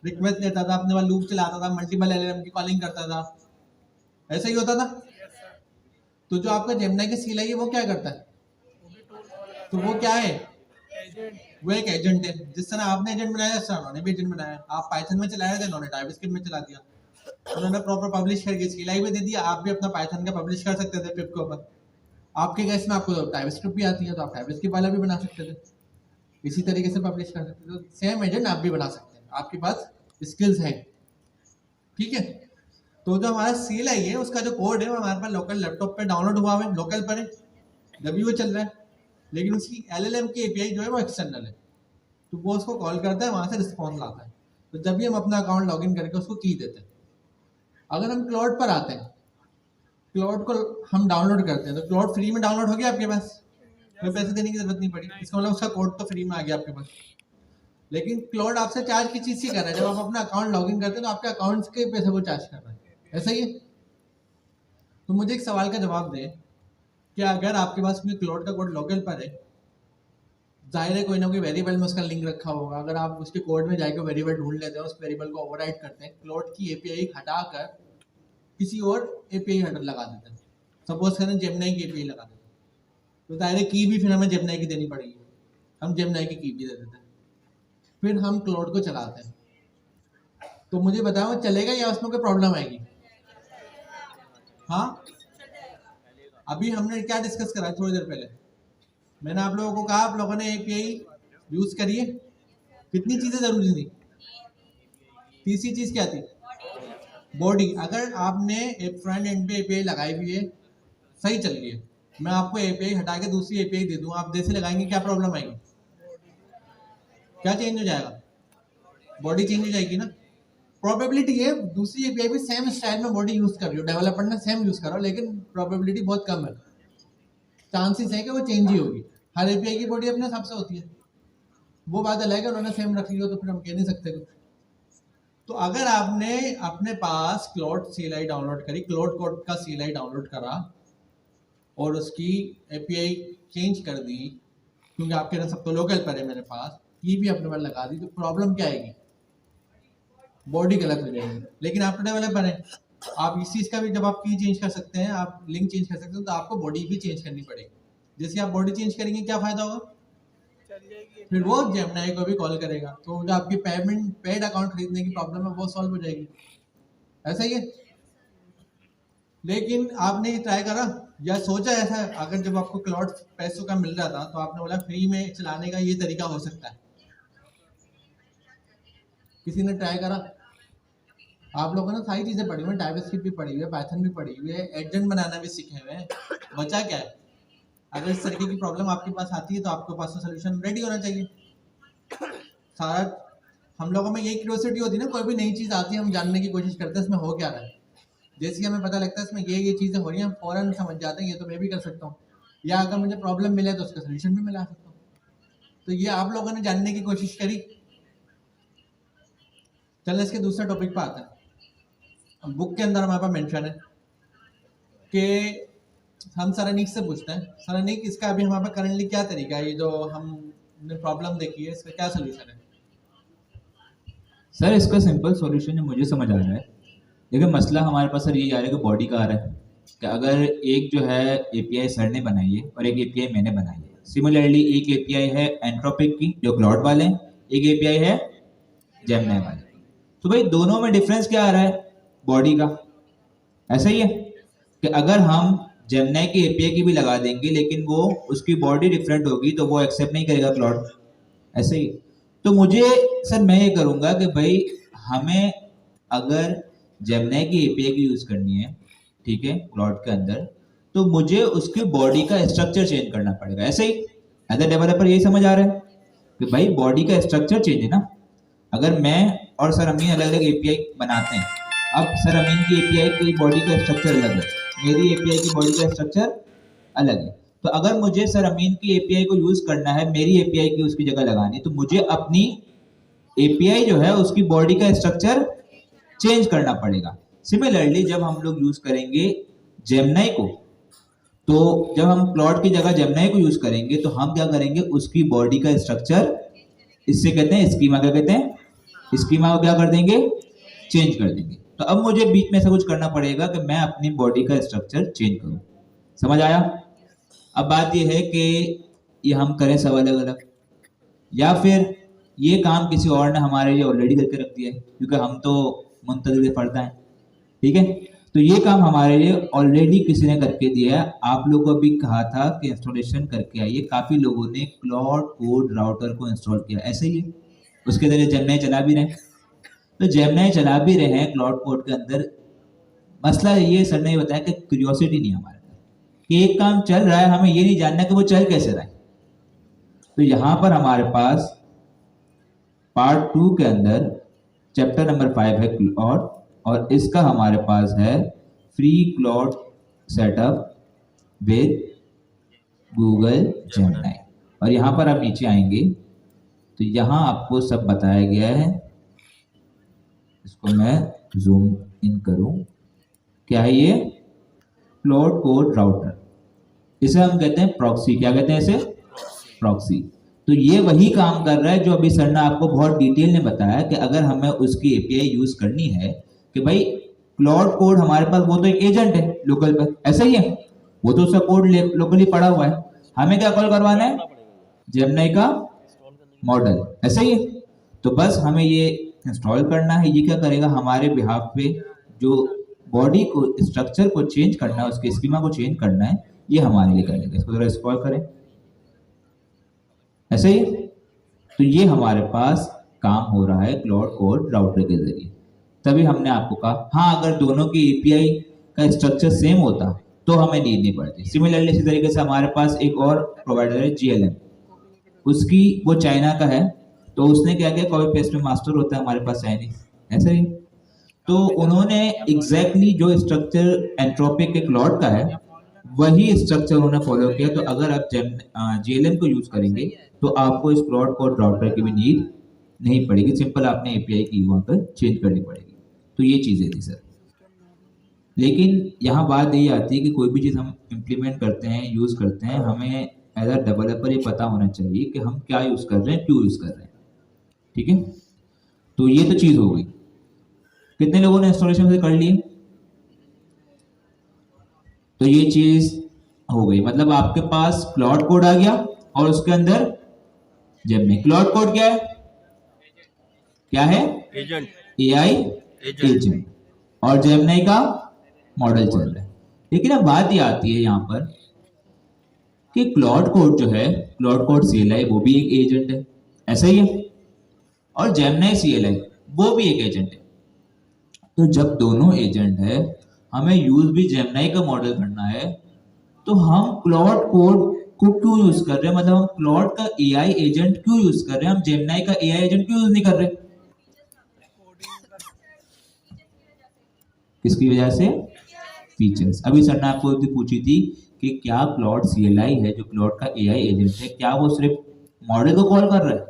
रिक्वेस्ट लेता था, अपने वाला लूप चलाता था, मल्टीपल LLM की कॉलिंग करता था, ऐसा ही होता था। तो जो आपका जेमिनी का CLI है वो क्या करता है? तो वो क्या है? वो एक एजेंट है। जिस तरह आपने एजेंट बनाया, जिस तरह उन्होंने भी एजेंट बनाया। आप पाइथन में चला रहे थे, उन्होंने टाइपस्क्रिप्ट में चला दिया, उन्होंने प्रॉपर पब्लिश करके CLI में दे दिया, आप भी अपना पाइथन का पब्लिश कर सकते थे पिप के ऊपर। आपके केस में आपको टाइपस्क्रिप्ट भी आती है, तो आप टाइपस्क्रिप्ट वाला भी बना सकते थे, इसी तरीके से पब्लिश कर सकते थे। तो सेम एजेंट आप भी बना सकते हैं, आपके पास स्किल्स है, ठीक है। तो जो हमारा CLI है, उसका जो कोड है वो हमारे पास लोकल लैपटॉप पे डाउनलोड हुआ है, लोकल पर है, जब भी वो चल रहा है, लेकिन उसकी LLM की API जो है वो एक्सटर्नल है, तो वो उसको कॉल करता है, वहां से रिस्पॉन्स लाता है। तो जब भी हम अपना अकाउंट लॉगिन करके उसको की देते हैं, अगर हम क्लाउड पर आते हैं, क्लाउड को हम डाउनलोड करते हैं, तो क्लाउड फ्री में डाउनलोड हो गया आपके पास, कोई पैसे देने की जरूरत नहीं पड़ी, इसका मतलब उसका कोड तो फ्री में आ गया आपके पास। लेकिन क्लाउड आपसे चार्ज की चीज ही कर रहा है, जब आप अपना अकाउंट लॉगिन करते हैं तो आपके अकाउंट के पैसे वो चार्ज कर रहा है, ऐसा ही है। तो मुझे एक सवाल का जवाब दें कि अगर आपके पास कोई क्लाउड का कोड लोकल पर है, जाहिर है कोई ना कोई वेरिएबल में उसका लिंक रखा होगा, अगर आप उसके कोड में जाकर वेरिएबल ढूंढ लेते हैं, उस वेरिएबल को ओवरराइड करते हैं, क्लाउड की API हटाकर किसी और API हेडर लगा देते हैं, सपोज करें जेमिनी की API लगा देते हैं, तो जाहिर है की भी फिर हमें जेमिनी की देनी पड़ेगी, हम जेमिनी की भी दे देते हैं, फिर हम क्लाउड को चलाते हैं। तो मुझे बताओ चलेगा या उसमें कोई प्रॉब्लम आएगी? हाँ, अभी हमने क्या डिस्कस करा थोड़ी देर पहले, मैंने आप लोगों को कहा आप लोगों ने API यूज करिए, कितनी चीजें जरूरी थी? तीसरी चीज क्या थी? बॉडी। अगर आपने एक फ्रंट एंड पे API लगाई हुई है, सही चल रही है, मैं आपको API हटा के दूसरी API दे दूं, आप जैसे लगाएंगे क्या प्रॉब्लम आएगी? क्या चेंज हो जाएगा? बॉडी चेंज हो जाएगी ना। प्रोबेबिलिटी है दूसरी API भी सेम स्टाइल में बॉडी यूज कर रही हो, डेवलपर ने सेम यूज करो, लेकिन प्रोबेबिलिटी बहुत कम है, चांसेस है कि वो चेंज ही होगी। हर API की बॉडी अपने हिसाब से होती है, वो बात अलग है, उन्होंने सेम रखी हो तो फिर हम कह नहीं सकते कुछ। तो अगर आपने अपने पास क्लाउड CLI डाउनलोड करी, क्लाउड कोड का CLI डाउनलोड करा और उसकी API चेंज कर दी, क्योंकि आपके ना सब तो लोकल पर है मेरे पास, की भी अपने पास लगा दी, तो प्रॉब्लम क्या आएगी? बॉडी गलत हो जाएगी। लेकिन आप डेवलपर हैं, आप इस चीज़ का भी, जब आप की चेंज कर सकते हैं, आप लिंक चेंज कर सकते हैं, तो आपको बॉडी भी चेंज करनी पड़ेगी। जैसे आप बॉडी चेंज करेंगे क्या फायदा होगा? फिर वो जेमिनी को भी कॉल करेगा, तो जो आपकी पेड अकाउंट खरीदने की प्रॉब्लम है वो सॉल्व हो जाएगी, ऐसा ही है। लेकिन आपने ये ट्राई करा या सोचा ऐसा, अगर जब आपको क्लाउड पैसों का मिल रहा था तो आपने बोला फ्री में चलाने का ये तरीका हो सकता है, किसी ने ट्राई करा? आप लोगों ने सारी चीजें पढ़ी हुई है, टाइपस्क्रिप्ट भी पढ़ी हुई है, पाइथन भी पढ़ी हुई है, एजेंट बनाना भी सीखे हुए हैं, बचा क्या है? अगर इस तरीके की प्रॉब्लम आपके पास आती है तो आपके पास तो सोल्यूशन रेडी होना चाहिए। सारा हम लोगों में यही क्यूरियोसिटी होती है ना, कोई भी नई चीज आती है हम जानने की कोशिश करते हैं इसमें हो क्या रहा है। जैसे ही हमें पता लगता है इसमें ये चीजें हो रही हैं, फौरन समझ जाते हैं ये तो मैं भी कर सकता हूँ, या अगर मुझे प्रॉब्लम मिले तो उसका सोल्यूशन भी मिला सकता हूँ। तो ये आप लोगों ने जानने की कोशिश करी। चलो इसके दूसरे टॉपिक पे आते हैं। बुक के अंदर हमारे पास मेंशन है कि हम सर अनीक से पूछते हैं, सर अनीक इसका अभी हमारे पास करंटली क्या तरीका है, ये जो हमने प्रॉब्लम देखी है इसका क्या सोल्यूशन है? सर इसका सिंपल सॉल्यूशन है, मुझे समझ आ रहा है। लेकिन मसला हमारे पास सर ये आ रहा है कि बॉडी का आ रहा है कि अगर एक जो है एपीआई सर ने बनाई है और एक एपीआई मैंने बनाई है, सिमिलरली एक एपीआई है एंट्रोपिक की जो क्लाउड वाले हैं, एक एपीआई है जेमिनी वाले। तो भाई दोनों में डिफरेंस क्या आ रहा है? बॉडी का। ऐसा ही है कि अगर हम जेमिनी की एपीआई की भी लगा देंगे लेकिन वो उसकी बॉडी डिफरेंट होगी तो वो एक्सेप्ट नहीं करेगा क्लाउड। ऐसे ही तो मुझे सर मैं ये करूंगा कि भाई हमें अगर जेमिनी की एपीआई की यूज करनी है, ठीक है, क्लाउड के अंदर, तो मुझे उसकी बॉडी का स्ट्रक्चर चेंज करना पड़ेगा। ऐसे ही एज अ डेवलपर यही समझ आ रहा है कि भाई बॉडी का स्ट्रक्चर चेंज है ना। अगर मैं और सर अमीन अलग अलग एपीआई बनाते हैं, अब सर अमीन की एपीआई की बॉडी का स्ट्रक्चर अलग है, मेरी एपीआई की बॉडी का स्ट्रक्चर अलग है, तो अगर मुझे सर अमीन की एपीआई को यूज करना है, मेरी एपीआई की उसकी जगह लगानी, तो मुझे अपनी एपीआई जो है उसकी बॉडी का स्ट्रक्चर चेंज करना पड़ेगा। सिमिलरली जब हम लोग यूज करेंगे जेमिनी को, तो जब हम क्लाउड की जगह जेमिनी को यूज करेंगे तो हम क्या करेंगे, उसकी बॉडी का स्ट्रक्चर, इससे कहते हैं स्कीमा, क्या कहते हैं, स्कीमा को क्या कर देंगे, चेंज कर देंगे। तो अब मुझे बीच में ऐसा कुछ करना पड़ेगा कि मैं अपनी बॉडी का स्ट्रक्चर चेंज करूं। समझ आया? अब बात यह है कि ये हम करें सब अलग अलग, या फिर ये काम किसी और ने हमारे लिए ऑलरेडी करके रख दिया है, क्योंकि हम तो मुंतज़िर पढ़ता है, ठीक है, तो ये काम हमारे लिए ऑलरेडी किसी ने करके दिया है। आप लोगों को भी कहा था कि इंस्टॉलेशन करके आइए, काफ़ी लोगों ने क्लाउड कोड राउटर को इंस्टॉल किया, ऐसे ही है। उसके जरिए जेमिनी चला भी रहे हैं, तो जेमिनी चला भी रहे हैं क्लाउड कोड के अंदर। मसला ये सर ने बताया कि क्यूरियोसिटी नहीं हमारे कि एक काम चल रहा है, हमें ये नहीं जानना कि वो चल कैसे रहा है। तो यहाँ पर हमारे पास पार्ट 2 के अंदर चैप्टर नंबर 5 है क्लाउड, और इसका हमारे पास है free cloud setup with Google Gemini. और यहाँ पर आप नीचे आएंगे तो यहाँ आपको सब बताया गया है। इसको मैं जूम इन करूं, क्या है ये? क्लाउड कोड राउटर, इसे हम कहते हैं प्रॉक्सी। क्या कहते हैं इसे? प्रॉक्सी। तो ये वही काम कर रहा है जो अभी सर ने आपको बहुत डिटेल में बताया कि अगर हमें उसकी एपीआई यूज करनी है कि भाई क्लाउड कोड हमारे पास, वो तो एक एजेंट है लोकल पर, ऐसा ही है, वो तो उसका कोड लोकली पड़ा हुआ है, हमें क्या कॉल करवाना है? जेमिनी का मॉडल, ऐसा ही है। तो बस हमें ये इंस्टॉल करना है। ये क्या करेगा हमारे बिहाफ पे, जो बॉडी को स्ट्रक्चर को चेंज करना है, उसके स्कीमा को चेंज करना है, ये हमारे लिए कर लेगा। इसको जरा स्क्रॉल करें, ऐसे ही। तो ये हमारे पास काम हो रहा है क्लाउड कोड राउटर के जरिए। तभी हमने आपको कहा, हाँ अगर दोनों की एपीआई का स्ट्रक्चर सेम होता तो हमें नीड नहीं पड़ती। सिमिलरली इसी तरीके से हमारे पास एक और प्रोवाइडर है जीएलएम, उसकी वो चाइना का है, तो उसने क्या किया, कॉपी पेस्ट में मास्टर होता है, हमारे पास चाइनीज, ऐसे ही। तो उन्होंने एग्जैक्टली जो स्ट्रक्चर एंट्रोपिक के क्लाउड का है वही स्ट्रक्चर उन्होंने फॉलो किया। तो अगर आप जीएलएम को यूज करेंगे तो आपको इस क्लाउड कोड राउटर की भी नीड नहीं पड़ेगी, सिंपल आपने एपीआई की वहां पर चेंज करनी पड़ेगी। तो ये चीजें थी सर। लेकिन यहाँ बात यही आती है कि कोई भी चीज़ हम इम्प्लीमेंट करते हैं, यूज़ करते हैं, हमें एज अ डेवलपर ये पता होना चाहिए कि हम क्या यूज़ कर रहे हैं, क्यों यूज़ कर रहे हैं, ठीक है। तो ये तो चीज़ हो गई। कितने लोगों ने इंस्टॉलेशन से कर ली? तो ये चीज़ हो गई, मतलब आपके पास क्लाउड कोड आ गया और उसके अंदर जेमिनी। क्लाउड कोड क्या है? क्या है? Agent, AI agent. और जेमिनी का मॉडल चल रहा है। लेकिन अब बात ये आती है यहाँ पर कि क्लाउड कोड जो है, क्लाउड कोड CLI वो भी एक एजेंट है, ऐसा ही है, और जेमिनी CLI वो भी एक एजेंट है। तो जब दोनों एजेंट है, हमें यूज भी जेमिनी का मॉडल करना है, तो हम क्लाउड कोड को क्यों यूज कर रहे हैं, मतलब हम क्लाउड का AI एजेंट क्यों यूज कर रहे हैं, हम जेमिनी का AI एजेंट क्यों यूज नहीं कर रहे? किसकी वजह से? फीचर्स। अभी सर ने आपको एक पूछी थी कि क्या क्लाउड CLI है जो क्लाउड का AI एजेंट है, क्या वो सिर्फ मॉडल को कॉल कर रहा है?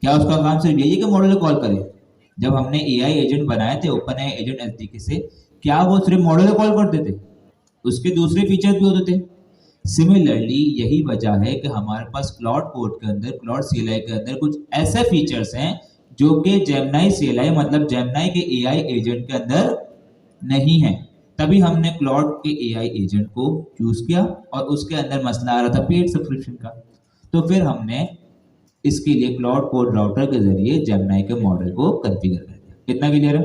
क्या उसका काम सिर्फ यही है कि मॉडल को कॉल करे? जब हमने AI एजेंट बनाए थे ओपन AI एजेंट SDK से, क्या वो सिर्फ मॉडल को कॉल करते थे? उसके दूसरे फीचर भी होते थे। सिमिलरली यही वजह है कि हमारे पास क्लाउड कोड के अंदर, क्लाउड CLI के अंदर कुछ ऐसे फीचर्स हैं जो कि जेमिनी CLI मतलब जेमिनी के AI एजेंट के अंदर नहीं है। तभी हमने क्लाउड के AI एजेंट को चूज किया और उसके अंदर मसला आ रहा था पेड सब्सक्रिप्शन का, तो फिर हमने इसके लिए क्लाउड कोड राउटर के जरिए जेमिनी के मॉडल को कॉन्फ़िगर कर दिया। कितना क्लियर है?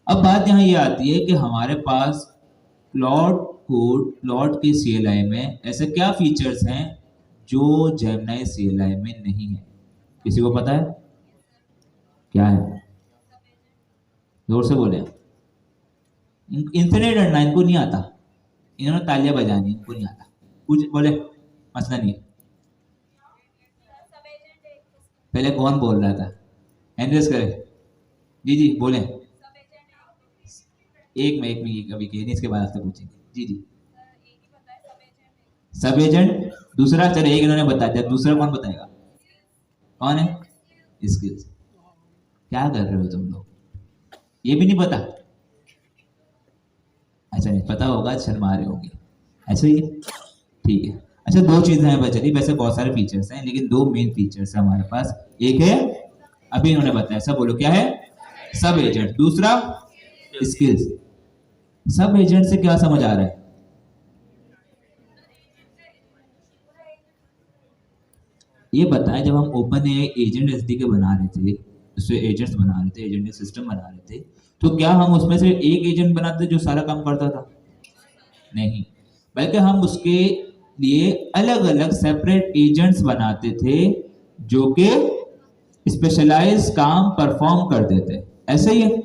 अब बात यहाँ ये आती है कि हमारे पास क्लाउड कोड, क्लाउड के CLI में ऐसे क्या फीचर्स हैं जो जेमिनी CLI में नहीं है? किसी को पता है क्या है? जोर से बोले। इनसे डरना, इनको नहीं आता, इन्होंने तालियां बजानी, इनको नहीं आता। कुछ बोले, मसला नहीं है। पहले कौन बोल रहा था? एंड्रेस करे जी बोले। एक में कभी के नहीं, इसके बाद आपसे पूछेंगे। जी सब एजेंट। दूसरा चलो एक इन्होंने बता दिया, दूसरा कौन बताएगा? कौन है? स्किल्स। क्या कर रहे हो तुम लोग? ये भी नहीं पता? अच्छा नहीं पता होगा, शर्मा रहे होंगे, ऐसे ही ठीक है। अच्छा दो चीजें हैं बची, वैसे बहुत सारे फीचर्स हैं लेकिन दो मेन फीचर्स है हमारे पास। एक है अभी इन्होंने बताया, सब बोलो क्या है? सब एजेंट। दूसरा स्किल्स। सब एजेंट से क्या समझ आ रहा है? ये बताएं, जब हम ओपन AI एजेंट SDK बना रहे थे, उससे एजेंट्स बना रहे थे, एजेंट सिस्टम बना रहे थे, तो क्या हम उसमें से एक एजेंट बनाते जो सारा काम करता था? नहीं, बल्कि हम उसके लिए अलग अलग सेपरेट एजेंट्स बनाते थे जो कि स्पेशलाइज काम परफॉर्म करते थे। ऐसे ही है।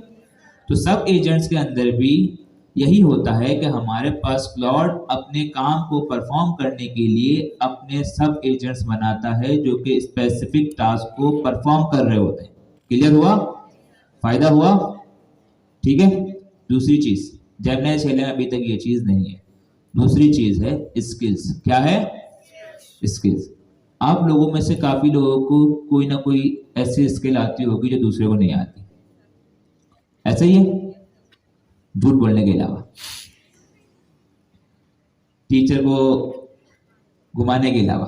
तो सब एजेंट्स के अंदर भी यही होता है कि हमारे पास क्लाउड अपने काम को परफॉर्म करने के लिए अपने सब एजेंट्स बनाता है जो कि स्पेसिफिक टास्क को परफॉर्म कर रहे होते हैं। क्लियर हुआ? फायदा हुआ? ठीक है। दूसरी चीज, जेमिनी CLI में अभी तक ये चीज नहीं है। दूसरी चीज है स्किल्स। क्या है? स्किल्स। आप लोगों में से काफी लोगों को कोई ना कोई ऐसी स्किल आती होगी जो दूसरे को नहीं आती, ऐसा ही है? झूठ बोलने के अलावा, टीचर को घुमाने के अलावा,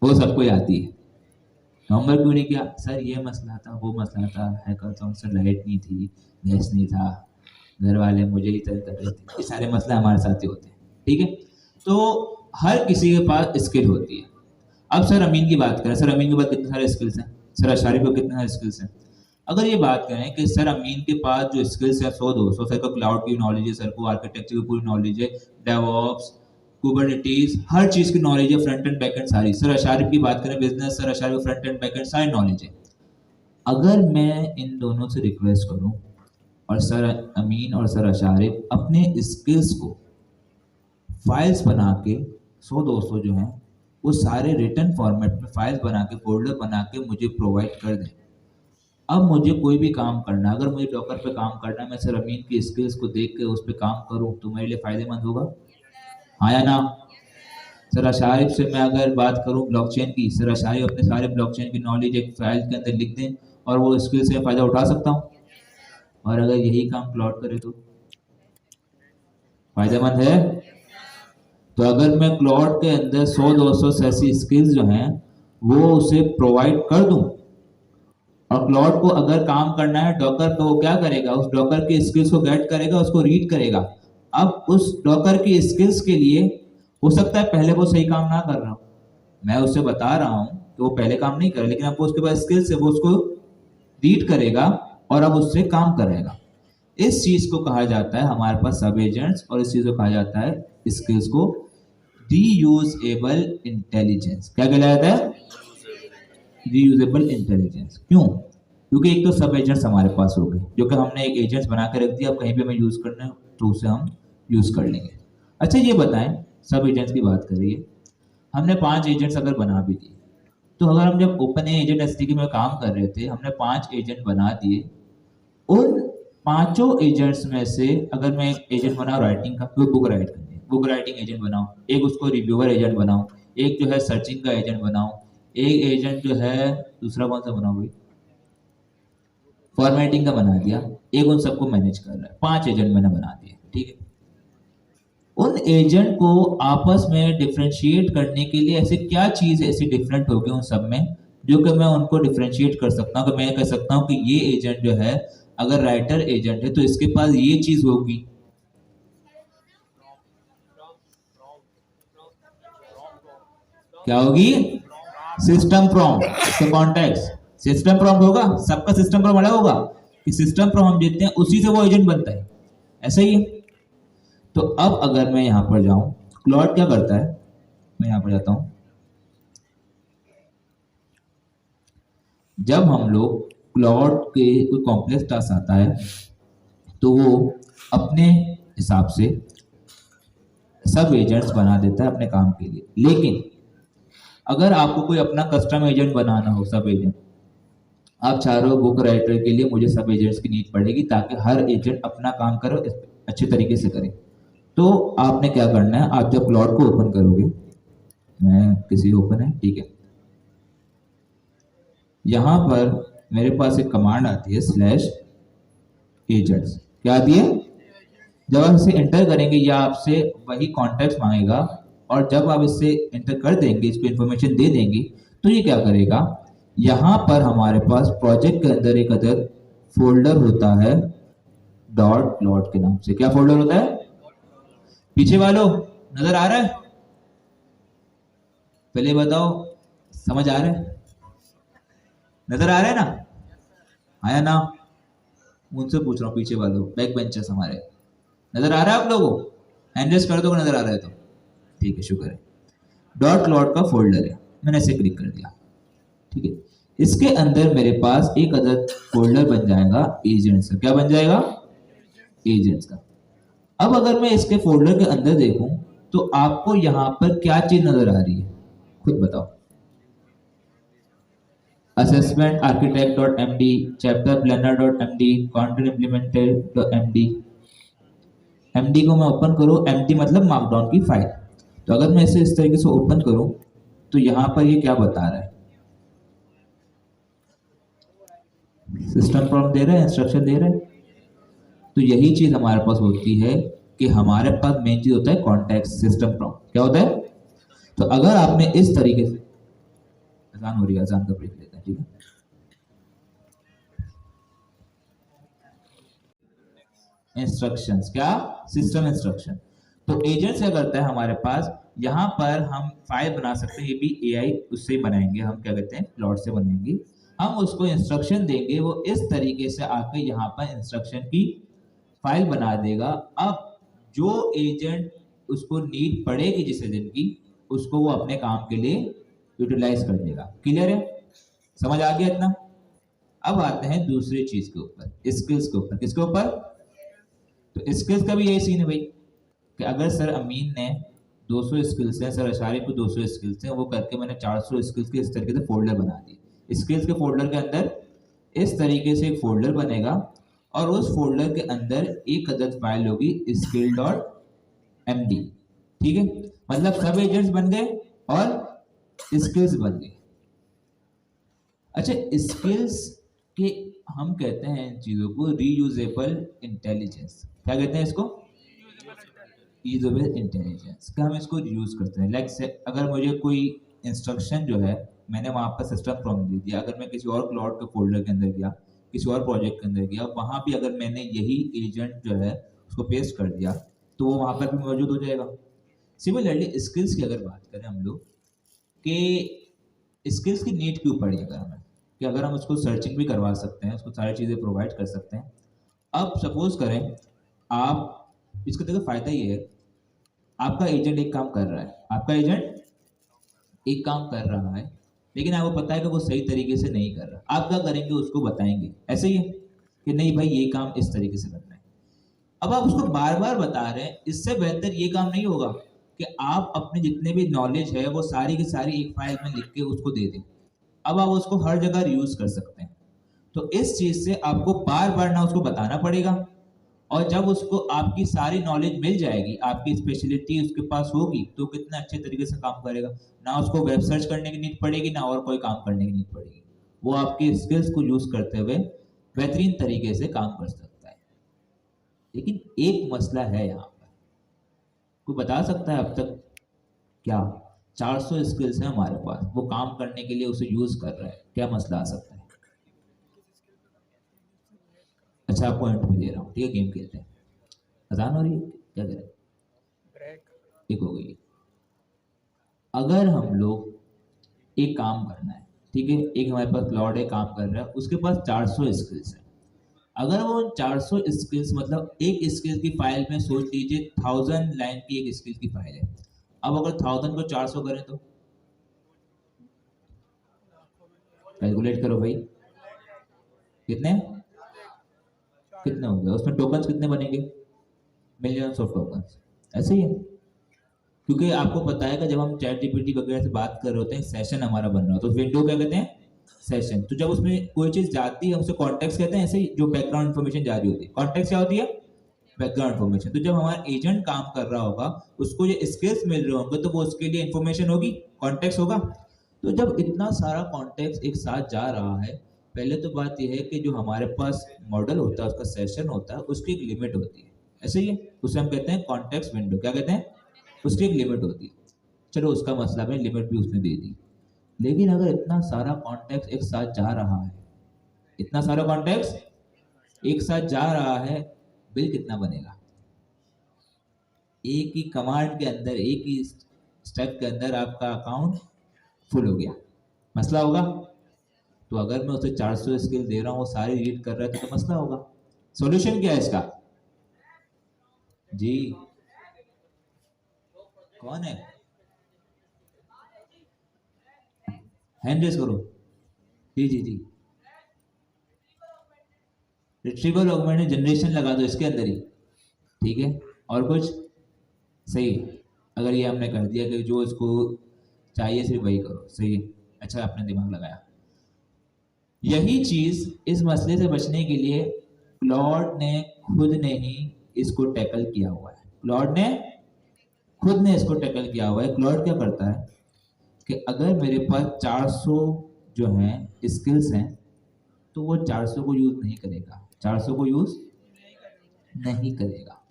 वो सबको ही आती है। होमवर्क क्यों नहीं किया? सर ये मसला था, वो मसला था, हैकाथॉन से लाइट नहीं थी, गैस नहीं था, घर वाले मुझे ही तंग कर रहे थे। ये सारे मसले हमारे साथ ही होते हैं। ठीक है। तो हर किसी के पास स्किल होती है। अब सर अमीन की बात करें, सर अमीन के पास कितने सारे स्किल्स हैं? सर अशारी को कितने सारे स्किल्स हैं? अगर ये बात करें कि सर अमीन के पास जो स्किल्स है 100-200, सर को क्लाउड की नॉलेज है, सर को आर्किटेक्चर की पूरी नॉलेज है, डेवऑप्स, कुबरनेटीज, हर चीज की नॉलेज है, फ्रंट एंड बैक एंड सारी। सर अशारिफ की बात करें business, sir Asharif front end back end सारी नॉलेज है। अगर मैं इन दोनों से रिक्वेस्ट करूं और सर अमीन और सर अशारिफ अपने स्किल्स को फाइल्स बना के 100-200 जो हैं वो सारे रिटर्न फॉर्मेट में फाइल्स बना के, फोल्डर बना के मुझे प्रोवाइड कर दें। अब मुझे कोई भी काम करना, अगर मुझे डॉकर पे काम करना है, मैं सर अमीन की स्किल्स को देख के उस पर काम करूं तो मेरे लिए फायदेमंद होगा, हाँ या ना? सर अशारिफ से मैं अगर बात करूं ब्लॉकचेन की, सर अशारिफ अपने सारे ब्लॉकचेन की नॉलेज एक फाइल के अंदर लिख दें और वो स्किल से फायदा उठा सकता हूं। और अगर यही काम क्लाउड करे तो फायदेमंद है। तो अगर मैं क्लाउड के अंदर 100-200 ऐसी स्किल्स जो हैं वो उसे प्रोवाइड कर दूं, और क्लाउड को अगर काम करना है डॉकर तो वो क्या करेगा? उस डॉकर की स्किल्स को गेट करेगा, उसको रीड करेगा। अब उस डॉकर की स्किल्स के लिए हो सकता है पहले वो सही काम ना कर रहा हूं, मैं उससे बता रहा हूं कि वो पहले काम नहीं करे, लेकिन अब उसके पास स्किल्स है, वो उसको रीड करेगा और अब उससे काम करेगा। इस चीज को कहा जाता है हमारे पास सब एजेंट्स, और इस चीज को कहा जाता है स्किल्स को रीयूजेबल इंटेलिजेंस। क्या कहलाता है? Reusable intelligence. क्यों? क्योंकि एक तो सब एजेंट्स हमारे पास हो गए, जो कि हमने एक एजेंट्स बना के रख दिया, अब कहीं भी हमें यूज करना है तो उसे हम यूज कर लेंगे। अच्छा ये बताएं, सब एजेंट्स की बात करिए, हमने 5 एजेंट्स अगर बना भी दिए, तो अगर हम जब ओपन एजेंट एसटीके में काम कर रहे थे, हमने 5 एजेंट बना दिए, उन पांचों एजेंट्स में से अगर मैं एक एजेंट बनाऊं राइटिंग का, तो बुक राइट करनी है, बुक राइटिंग एजेंट बनाऊं, एक उसको रिव्यूअर एजेंट बनाऊं, एक जो है सर्चिंग का एजेंट बनाऊं, एक एजेंट जो है दूसरा कौन सा बनाऊं भाई, फॉर्मेटिंग का बना दिया, एक उन सबको मैनेज कर रहा है। 5 एजेंट मैंने बना दिए, ठीक है। उन एजेंट को आपस में डिफरेंशिएट करने के लिए ऐसे क्या चीज ऐसी डिफरेंट होगी उन सब में, जो कि मैं उनको डिफरेंशिएट कर सकता हूँ, कि मैं कह सकता हूँ कि ये एजेंट जो है अगर राइटर एजेंट है तो इसके पास ये चीज होगी। क्या होगी? System prompt. इसका कॉन्टेक्स्ट सिस्टम प्रॉम्प्ट होगा, सबका सिस्टम प्रॉम्प्ट अलग होगा, कि सिस्टम प्रॉम्प्ट हम देते हैं उसी से वो एजेंट बनता है, ऐसा ही है। तो अब अगर मैं यहां पर जाऊं, क्लॉड क्या करता है, मैं यहां पर जाता हूं, जब हम लोग क्लॉड के कोई कॉम्प्लेक्स टास्क आता है तो वो अपने हिसाब से सब एजेंट्स बना देता है अपने काम के लिए। लेकिन अगर आपको कोई अपना कस्टम एजेंट बनाना हो, सब एजेंट, आप चाह रहे हो बुक राइटर के लिए मुझे सब एजेंट्स की नीड पड़ेगी ताकि हर एजेंट अपना काम करे, अच्छे तरीके से करे, तो आपने क्या करना है, आप जब क्लॉड को ओपन करोगे, मैं किसी ओपन है, ठीक है, यहां पर मेरे पास एक कमांड आती है /agents। क्या आती है? जब आप इसे एंटर करेंगे या आपसे वही कॉन्टेक्स्ट मांगेगा, और जब आप इसे एंटर कर देंगे, इसको इंफॉर्मेशन दे देंगे, तो ये क्या करेगा, यहां पर हमारे पास प्रोजेक्ट के अंदर एक अदर फोल्डर होता है डॉट क्लॉड के नाम से। क्या फोल्डर होता है? पीछे वालों नजर आ रहा है? पहले बताओ, समझ आ रहा है? नजर आ रहा है ना? आया ना? उनसे पूछ रहा हूँ, पीछे वालों, बैक बेंचर्स हमारे, नजर आ रहा है आप लोगों को? हैंड रेस कर दो नजर आ रहा है तो, ठीक है, शुक्र है। डॉट क्लॉड का फोल्डर है, मैंने इसे क्लिक कर दिया, ठीक है। इसके अंदर मेरे पास एक अदर फोल्डर बन जाएगा एजेंट्स का। क्या बन जाएगा? एजेंट्स का। अब अगर मैं इसके फोल्डर के अंदर देखूं तो आपको यहां पर क्या चीज नजर आ रही है, खुद बताओ। Assessment architect dot MD, chapter planner dot MD, content implemented dot MD. MD को मैं ओपन करूं, एमडी मतलब मार्कडाउन की फाइल, तो अगर मैं इसे इस तरीके से ओपन करूं तो यहां पर ये क्या बता रहा है, सिस्टम प्रॉम्प्ट दे रहा है, इंस्ट्रक्शन दे रहा है। तो यही चीज हमारे पास होती है कि हमारे पास मेन चीज होता है कॉन्टेक्स्ट सिस्टम प्रॉम्प्ट। क्या होता है? तो अगर आपने इस तरीके से, अजान हो रही है, अजान का ब्रेक लेते हैं, ठीक है। इंस्ट्रक्शंस, क्या? System instruction. तो एजेंट्स क्या करता है हमारे पास, यहां पर हम फाइल बना सकते हैं, ये भी एआई उससे बनाएंगे, हम क्या कहते हैं क्लॉड से बनाएंगे। हम उसको इंस्ट्रक्शन देंगे, वो इस तरीके से आके यहाँ पर इंस्ट्रक्शन की फाइल बना देगा। अब जो एजेंट उसको नीड पड़ेगी जिस एजेंट की, उसको वो अपने काम के लिए यूटिलाइज कर देगा। क्लियर है? समझ आ गया इतना? अब आते हैं दूसरी चीज के ऊपर, स्किल्स के ऊपर। किसके ऊपर? तो स्किल्स का भी यही सीन है भाई, कि अगर सर अमीन ने 200 स्किल्स हैं, सर अशारी को 200 स्किल्स हैं, वो करके मैंने 400 स्किल्स के इस तरीके से फोल्डर बना दिए। स्किल्स के फोल्डर के अंदर इस तरीके से एक फोल्डर बनेगा, और उस फोल्डर के अंदर एक अदद फाइल होगी स्किल डॉट एमडी, ठीक है। मतलब सब एजेंट्स बन गए और स्किल्स बन गए। अच्छा, स्किल्स के हम कहते हैं इन चीजों को रीयूजेबल इंटेलिजेंस। क्या कहते हैं इसको? रीयूजेबल इंटेलिजेंस का हम इसको यूज करते हैं। लाइक अगर मुझे कोई इंस्ट्रक्शन जो है, मैंने वहां पर सिस्टम प्रॉम्प्ट दे दिया, अगर मैं किसी और क्लाउड के फोल्डर के अंदर गया, किसी और प्रोजेक्ट के अंदर गया, वहां भी अगर मैंने यही एजेंट जो है उसको पेस्ट कर दिया, तो वो वहां पर भी मौजूद हो जाएगा। सिमिलरली स्किल्स की अगर बात करें हम लोग, कि स्किल्स की नीड क्यों पड़ी अगर हमें, कि अगर हम उसको सर्चिंग भी करवा सकते हैं, उसको सारी चीज़ें प्रोवाइड कर सकते हैं। अब सपोज करें आप, इसका देखो फायदा ये है, आपका एजेंट एक काम कर रहा है, आपका एजेंट एक काम कर रहा है, लेकिन आपको पता है कि वो सही तरीके से नहीं कर रहा। आप क्या करेंगे, उसको बताएंगे, ऐसे ही है कि नहीं भाई ये काम इस तरीके से करना है। अब आप उसको बार बार बता रहे हैं, इससे बेहतर ये काम नहीं होगा कि आप अपने जितने भी नॉलेज है वो सारी की सारी एक फाइल में लिख के उसको दे दें। अब आप उसको हर जगह यूज कर सकते हैं। तो इस चीज से आपको बार बार ना उसको बताना पड़ेगा, और जब उसको आपकी सारी नॉलेज मिल जाएगी, आपकी स्पेशलिटी उसके पास होगी, तो कितना अच्छे तरीके से काम करेगा। ना उसको वेब सर्च करने की नीड पड़ेगी, ना और कोई काम करने की नीड पड़ेगी। वो आपकी स्किल्स को यूज करते हुए बेहतरीन तरीके से काम कर सकता है। लेकिन एक मसला है यहाँ पर, कोई बता सकता है अब तक क्या? 400 स्किल्स हैं हमारे पास, वो काम करने के लिए उसे यूज कर रहा है, क्या मसला आ सकता है? अच्छा आपको हिंट भी दे रहा हूँ, ठीक है, गेम खेलते हैं। अजान हो रही है, क्या करें? ब्रेक। एक हो गई। अगर हम लोग एक काम करना है, ठीक है, एक हमारे पास क्लाउड है, काम कर रहा है, उसके पास 400 स्किल्स है। अगर वो 400 स्किल्स, मतलब एक स्किल की फाइल में सोच लीजिए 1000 लाइन की एक स्किल की फाइल है। अब अगर 1000 को 400 करें तो कैलकुलेट करो भाई, कितने कितने होंगे उसमें, टोकन्स कितने बनेंगे? Millions of tokens. ऐसे ही है, क्योंकि आपको पता है कि जब हम चैट जीपीटी वगैरह से बात कर रहे होते हैं, सेशन हमारा बन रहा हो, तो विंडो क्या कहते हैं? सेशन। तो जब उसमें कोई चीज जाती है उसे कॉन्टेक्स्ट कहते हैं। ऐसे ही जो बैकग्राउंड इन्फॉर्मेशन जा रही होती है, कॉन्टेक्स्ट क्या होती है? Background information. तो जब हमारा एजेंट काम कर रहा होगा, उसको ये स्किल्स मिल रहे होंगे, तो वो उसके लिए इन्फॉर्मेशन होगी, कॉन्टेक्स्ट होगा। तो जब इतना सारा कॉन्टेक्स्ट एक साथ जा रहा है, पहले तो बात यह है कि जो हमारे पास मॉडल होता है, उसका सेशन होता है, उसकी एक लिमिट होती है। ऐसे ही है, उसे हम कहते हैं कॉन्टेक्स्ट विंडो। क्या कहते हैं? उसकी एक लिमिट होती है। चलो उसका मसला में लिमिट भी उसने दे दी। लेकिन अगर इतना सारा कॉन्टेक्स्ट एक साथ जा रहा है, इतना सारा कॉन्टेक्स्ट एक साथ जा रहा है, बिल कितना बनेगा? एक ही कमांड के अंदर, एक ही स्टेप के अंदर आपका अकाउंट फुल हो गया, मसला होगा। तो अगर मैं उसे 400 स्किल दे रहा हूँ, वो सारी रीड कर रहा है, तो मसला होगा। सॉल्यूशन क्या है इसका? जी कौन है? हैंड रेज करो। जी जी जी, रिट्रीवल ऑगमेंटेड जनरेशन लगा दो इसके अंदर ही, ठीक है। और कुछ? सही है। अगर ये हमने कर दिया कि जो इसको चाहिए सिर्फ वही करो, सही है, अच्छा आपने दिमाग लगाया। यही चीज इस मसले से बचने के लिए क्लॉड ने खुद ने ही इसको टैकल किया हुआ है। क्लॉड ने खुद ने इसको टैकल किया हुआ है। क्लॉड क्या करता है कि अगर मेरे पास 400 जो हैं स्किल्स हैं, तो वो 400 को यूज नहीं करेगा, 400 को यूज नहीं करेगा।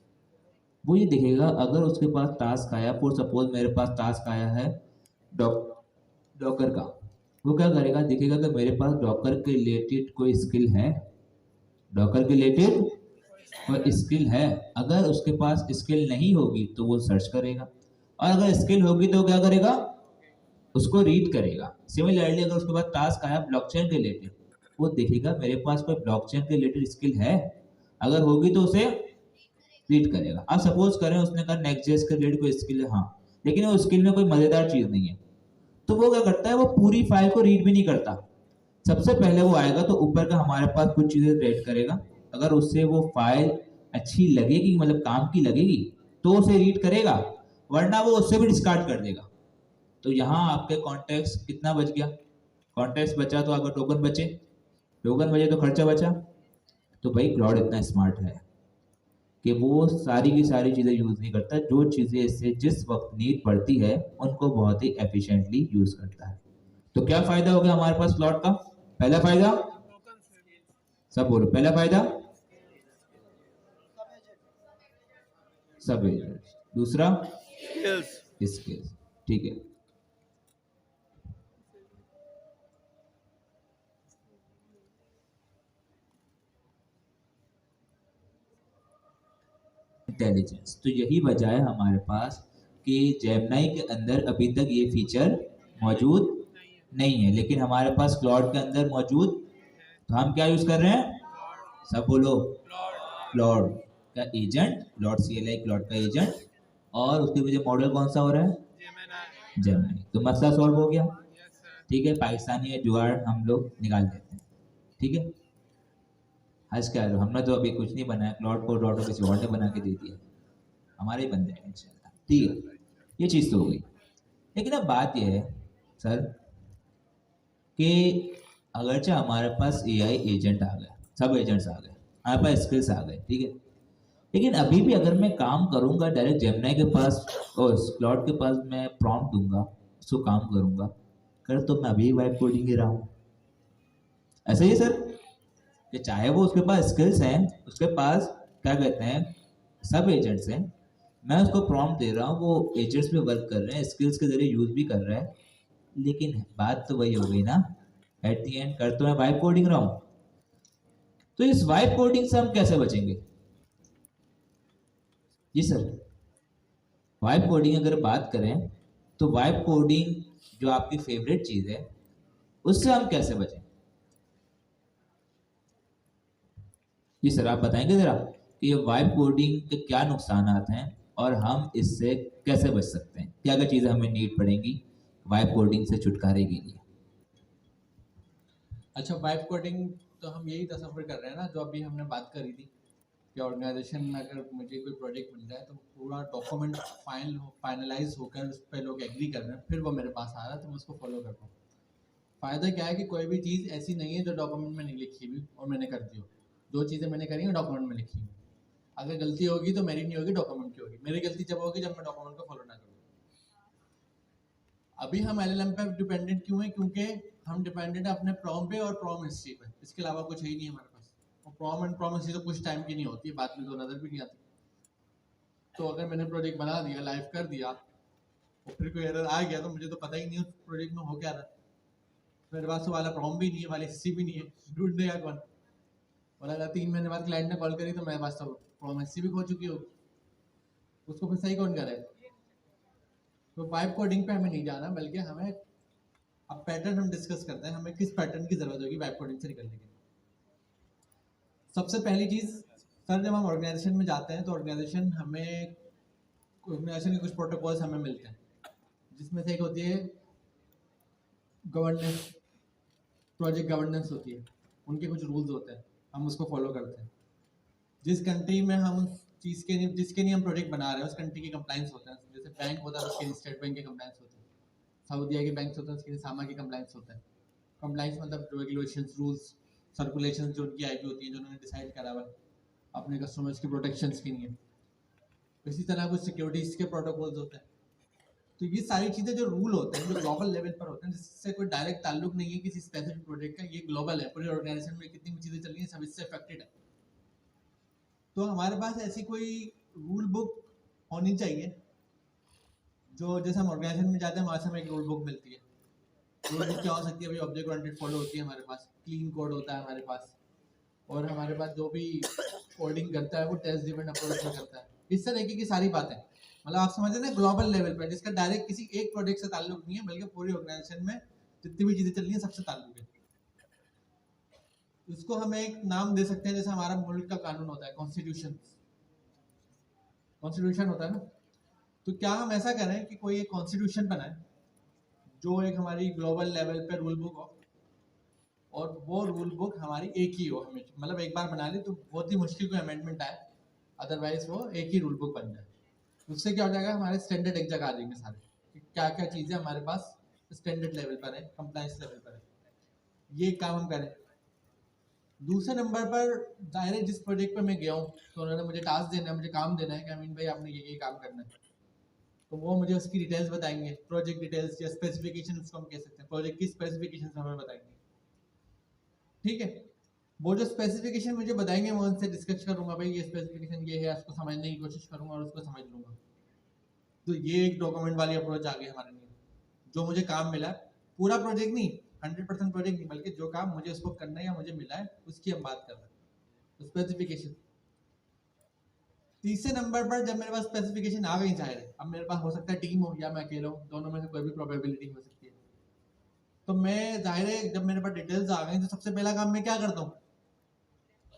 वो ये देखेगा, अगर उसके पास टास्क आया, फॉर सपोज मेरे पास टास्क आया है डॉकर का, वो क्या करेगा, देखेगा कि मेरे पास डॉकर के रिलेटेड कोई स्किल है, डॉकर के रिलेटेड कोई स्किल है। अगर उसके पास स्किल नहीं होगी तो वो सर्च करेगा, और अगर स्किल होगी तो क्या करेगा, उसको रीड करेगा। सिमिलरली अगर उसके पास टास्क आया ब्लॉकचेन के रिलेटेड, वो देखेगा मेरे पास कोई ब्लॉकचेन के रिलेटेड स्किल है, अगर होगी तो उसे रीड करेगा। अब सपोज करें उसने कहा नेक्स्ट.जेएस के रिलेटेड कोई स्किल है, हाँ, लेकिन वो स्किल में कोई मजेदार चीज नहीं है, तो वो क्या करता है, वो पूरी फाइल को रीड भी नहीं करता। सबसे पहले वो आएगा तो ऊपर का हमारे पास कुछ चीजें रीड करेगा, अगर उससे वो फाइल अच्छी लगेगी, मतलब काम की लगेगी, तो उसे रीड करेगा, वरना वो उससे भी डिस्कार्ड कर देगा। तो यहाँ आपके कॉन्टेक्स्ट कितना बच गया? कॉन्टेक्स्ट बचा तो अगर टोकन बचे, टोकन बचे तो खर्चा बचा। तो भाई क्लाउड इतना स्मार्ट है कि वो सारी की सारी चीज़ें यूज़ नहीं करता, जो चीज़ें इससे जिस वक्त नीड पड़ती है उनको बहुत ही एफिशिएंटली यूज़ करता है। तो क्या फ़ायदा हो गया हमारे पास क्लाउड का? पहला फ़ायदा, सब बोलो, पहला फ़ायदा सब एजेंट्स, दूसरा स्किल्स, ठीक है। इंटेलिजेंस, तो यही वजह है हमारे पास कि जेमिनी के अंदर अभी तक ये फीचर मौजूद नहीं है, लेकिन हमारे पास क्लाउड के अंदर मौजूद। तो हम क्या यूज कर रहे हैं? सब बोलो, क्लाउड का एजेंट, क्लाउड CLI क्लाउड का एजेंट, और उसके पीछे मॉडल कौन सा हो रहा है, जेमिनी। तो मसला सॉल्व हो गया। ठीक है, पाकिस्तानी है जुगाड़ हम लोग निकाल देते हैं। ठीक है, हज क्या है, हमने तो अभी कुछ नहीं बनाया, क्लाउड को डॉट किसी और ने बना के दे दिया, हमारे ही बन जाएगा इंशाल्लाह। ठीक है, ये चीज़ तो हो गई। लेकिन अब बात यह है सर कि अगरचे हमारे पास AI एजेंट आ गए, सब एजेंट्स आ गए, हमारे पास स्किल्स आ गए, ठीक है, लेकिन अभी भी अगर मैं काम करूंगा डायरेक्ट जेमिनी के पास और क्लाउड के पास, मैं प्रॉम्प्ट दूंगा, उसको काम करूंगा, कर तो मैं अभी वाइब कोडिंग ही रहा हूँ। ऐसा ही है सर, कि चाहे वो उसके पास स्किल्स हैं, उसके पास क्या कहते हैं सब एजेंट्स हैं, मैं उसको प्रॉम्प्ट दे रहा हूँ, वो एजेंट्स पे वर्क कर रहे हैं, स्किल्स के जरिए यूज भी कर रहा है, लेकिन बात तो वही हो गई ना, एट दी एंड कर तो मैं वाइब कोडिंग रहा हूँ। तो इस वाइब कोडिंग से हम कैसे बचेंगे? जी सर, वाइब कोडिंग अगर बात करें तो वाइब कोडिंग जो आपकी फेवरेट चीज है, उससे हम कैसे बचें? जी सर, आप बताएंगे जरा कि ये वाइब कोडिंग के क्या नुकसान हैं और हम इससे कैसे बच सकते हैं, क्या क्या चीजें हमें नीड पड़ेंगी वाइब कोडिंग से छुटकारे के लिए? अच्छा, वाइब कोडिंग तो हम यही तस्वर कर रहे हैं ना, जो अभी हमने बात करी थी कि ऑर्गेनाइजेशन में अगर मुझे कोई प्रोजेक्ट मिल रहा है तो पूरा डॉक्यूमेंट फाइनलाइज होकर उस पर लोग एग्री कर रहे हैं, फिर वो मेरे पास आ रहा है तो मैं उसको फॉलो करता हूँ। फ़ायदा क्या है कि कोई भी चीज़ ऐसी नहीं है जो डॉक्यूमेंट में नहीं लिखी हुई और मैंने कर दी हो। जो चीज़ें मैंने करी हैं डॉक्यूमेंट में लिखी हुई, अगर गलती होगी तो मेरी नहीं होगी, डॉक्यूमेंट की होगी। मेरी गलती जब होगी जब मैं डॉक्यूमेंट को फॉलो ना करूँ। अभी हम LLM पे डिपेंडेंट क्यों हैं? क्योंकि हम डिपेंडेंट है अपने प्रॉम पे और प्रॉम हिस्ट्री पे, इसके अलावा कुछ है ही नहीं हमारे पास। और प्रॉम एंड प्रॉम हिस्ट्री तो कुछ टाइम की नहीं होती है, बाद में तो नज़र भी नहीं आती। तो अगर मैंने प्रोजेक्ट बना दिया, लाइव कर दिया और फिर कोई एरर आ गया तो मुझे तो पता ही नहीं उस प्रोजेक्ट में हो क्या रहा है। मेरे पास तो वाला प्रॉम भी नहीं है, वाली हिस्ट्री भी नहीं है, ढूंढ देगा कौन? और अगर 3 महीने बाद क्लाइंट ने कॉल करी तो मेरे पास तो प्रॉम हिस्ट्री भी खो चुकी होगी, उसको फिर सही कौन करे? तो वाइब कोडिंग पे हमें नहीं जाना, बल्कि हमें अब पैटर्न हम डिस्कस करते हैं, हमें किस पैटर्न की जरूरत होगी वाइब कोडिंग से निकलने के लिए। सबसे पहली चीज़ सर, जब हम ऑर्गेनाइजेशन में जाते हैं तो ऑर्गेनाइजेशन के कुछ प्रोटोकॉल्स हमें मिलते हैं, जिसमें से एक होती है गवर्नेंस, प्रोजेक्ट गवर्नेंस होती है, उनके कुछ रूल्स होते हैं, हम उसको फॉलो करते हैं। जिस कंट्री में हम जिसके लिए हम प्रोजेक्ट बना रहे हैं उस कंट्री के कंप्लाइंस होते हैं। जैसे बैंक होता है उसके लिए स्टेट बैंक के कंप्लाइंस होते हैं, सऊदीया के बैंक होते हैं उसके लिए सामा के कंप्लाइंस होते हैं। कंप्लाइंस मतलब रेगुलेशंस, रूल्स, सर्कुलेशन जो उनकी आई होती है, जो उन्होंने डिसाइड करा हुआ है अपने कस्टमर्स की प्रोटेक्शंस के लिए। इसी तरह कुछ सिक्योरिटीज़ के प्रोटोकॉल्स होते हैं। तो ये सारी चीज़ें जो रूल होते हैं, जो ग्लोबल लेवल पर होते हैं, जिससे कोई डायरेक्ट ताल्लुक नहीं है किसी स्पेसिफिक प्रोजेक्ट का, ये ग्लोबल है, पूरी ऑर्गेनाइजेशन में कितनी भी चीज़ें चल रही हैं सब इससे अफेक्टेड है। तो हमारे पास ऐसी कोई रूल बुक होनी चाहिए, जो जैसे हम ऑर्गेनाइजेशन में जाते हैं वहाँ से हमें एक रूल बुक मिलती है। रूल बुक क्या हो सकती है? भाई ऑब्जेक्ट ओरिएंटेड फॉलो होती है हमारे पास, क्लीन कोड होता है हमारे पास, और हमारे पास जो भी कोडिंग करता है वो टेस्ट ड्रिवन अप्रोच में करता है। इस तरह की सारी बातें, मतलब आप समझ रहे हैं ग्लोबल लेवल पर, जिसका डायरेक्ट किसी एक प्रोजेक्ट से ताल्लुक नहीं है, बल्कि पूरी ऑर्गेनाइजेशन में जितनी भी चीज़ें चल रही हैं सबसे ताल्लुक है। उसको हम एक नाम दे सकते हैं, जैसे हमारा मुल्क का कानून होता है, कॉन्स्टिट्यूशन होता है ना। तो क्या हम ऐसा करें कि कोई एक कॉन्स्टिट्यूशन बनाए जो एक हमारी ग्लोबल लेवल पे रूल बुक हो, और वो रूल बुक हमारी एक ही हो हमेशा, मतलब एक बार बना ली तो बहुत ही मुश्किल कोई अमेंडमेंट आए, अदरवाइज वो एक ही रूल बुक बन जाए। उससे क्या हो जाएगा, हमारे स्टैंडर्ड एक जगह आ जाएंगे सारे, कि क्या क्या चीज़ें हमारे पास स्टैंडर्ड लेवल पर है, कंप्लायंस लेवल पर है। ये काम हम करें। दूसरे नंबर पर डायरेक्ट जिस प्रोजेक्ट पे मैं गया हूँ तो उन्होंने मुझे टास्क देना है, मुझे काम देना है कि अमीन भाई आपने ये काम करना है, तो वो मुझे उसकी डिटेल्स बताएंगे, प्रोजेक्ट डिटेल्स या स्पेसिफिकेशन उसको हम कह सकते हैं, प्रोजेक्ट की स्पेसिफिकेशन हमें बताएंगे। ठीक है, वो जो स्पेसिफिकेशन मुझे बताएंगे मैं उनसे डिस्कस करूंगा, भाई ये स्पेसिफिकेशन ये है, उसको समझने की कोशिश करूंगा और उसको समझ लूंगा। तो ये एक डॉक्यूमेंट वाली अप्रोच आ गई हमारे लिए। जो मुझे काम मिला, पूरा प्रोजेक्ट नहीं, 100% प्रोजेक्ट नहीं, बल्कि जो काम मुझे उसको करना है या मुझे मिला है उसकी हम बात कर रहे हैं, स्पेसिफिकेशन। तीसरे नंबर पर जब मेरे पास स्पेसिफिकेशन आ गई, चाहे अब मेरे पास हो सकता है टीम हो या मैं अकेला हूँ, दोनों में से कोई भी प्रोबेबिलिटी हो सकती है। तो मैं जाहिर है जब मेरे पास डिटेल्स आ गई तो सबसे पहला काम मैं क्या करता हूँ,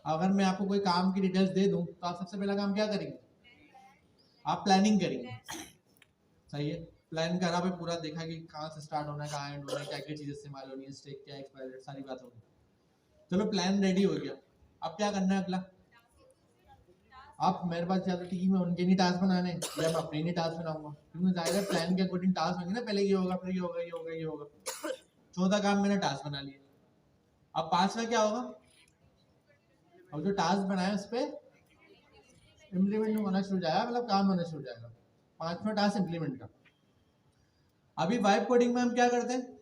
अगर मैं आपको कोई काम की डिटेल्स दे दूं तो आप सबसे पहला काम क्या करेंगे? आप प्लानिंग करेंगे। सही है, प्लान करा भाई, पूरा देखा कि कहाँ से स्टार्ट होना है, कहाँ एंड होना है, क्या क्या चीज़ें इस्तेमाल होनी है, स्टेक क्या एक्सपायर, सारी बात होगी। चलो प्लान रेडी हो गया, अब क्या करना है अगला? आप मेरे पास ज़्यादा टीम है, उनके नहीं टास्क बनाने या मैं अपने नहीं टास्क बनाऊंगा, क्योंकि जाहिर है प्लान के अकॉर्डिंग टास्क होंगे ना, पहले ये होगा, फिर ये होगा, ये होगा, ये होगा। चौथा काम मैंने टास्क बना लिया, अब पांचवा क्या होगा? अब जो टास्क बनाया उस पर इम्प्लीमेंट होना शुरू हो जाएगा, मतलब काम होना शुरू हो जाएगा। पांचवा टास्क इम्प्लीमेंट का। अभी वाइब कोडिंग में हम क्या करते हैं?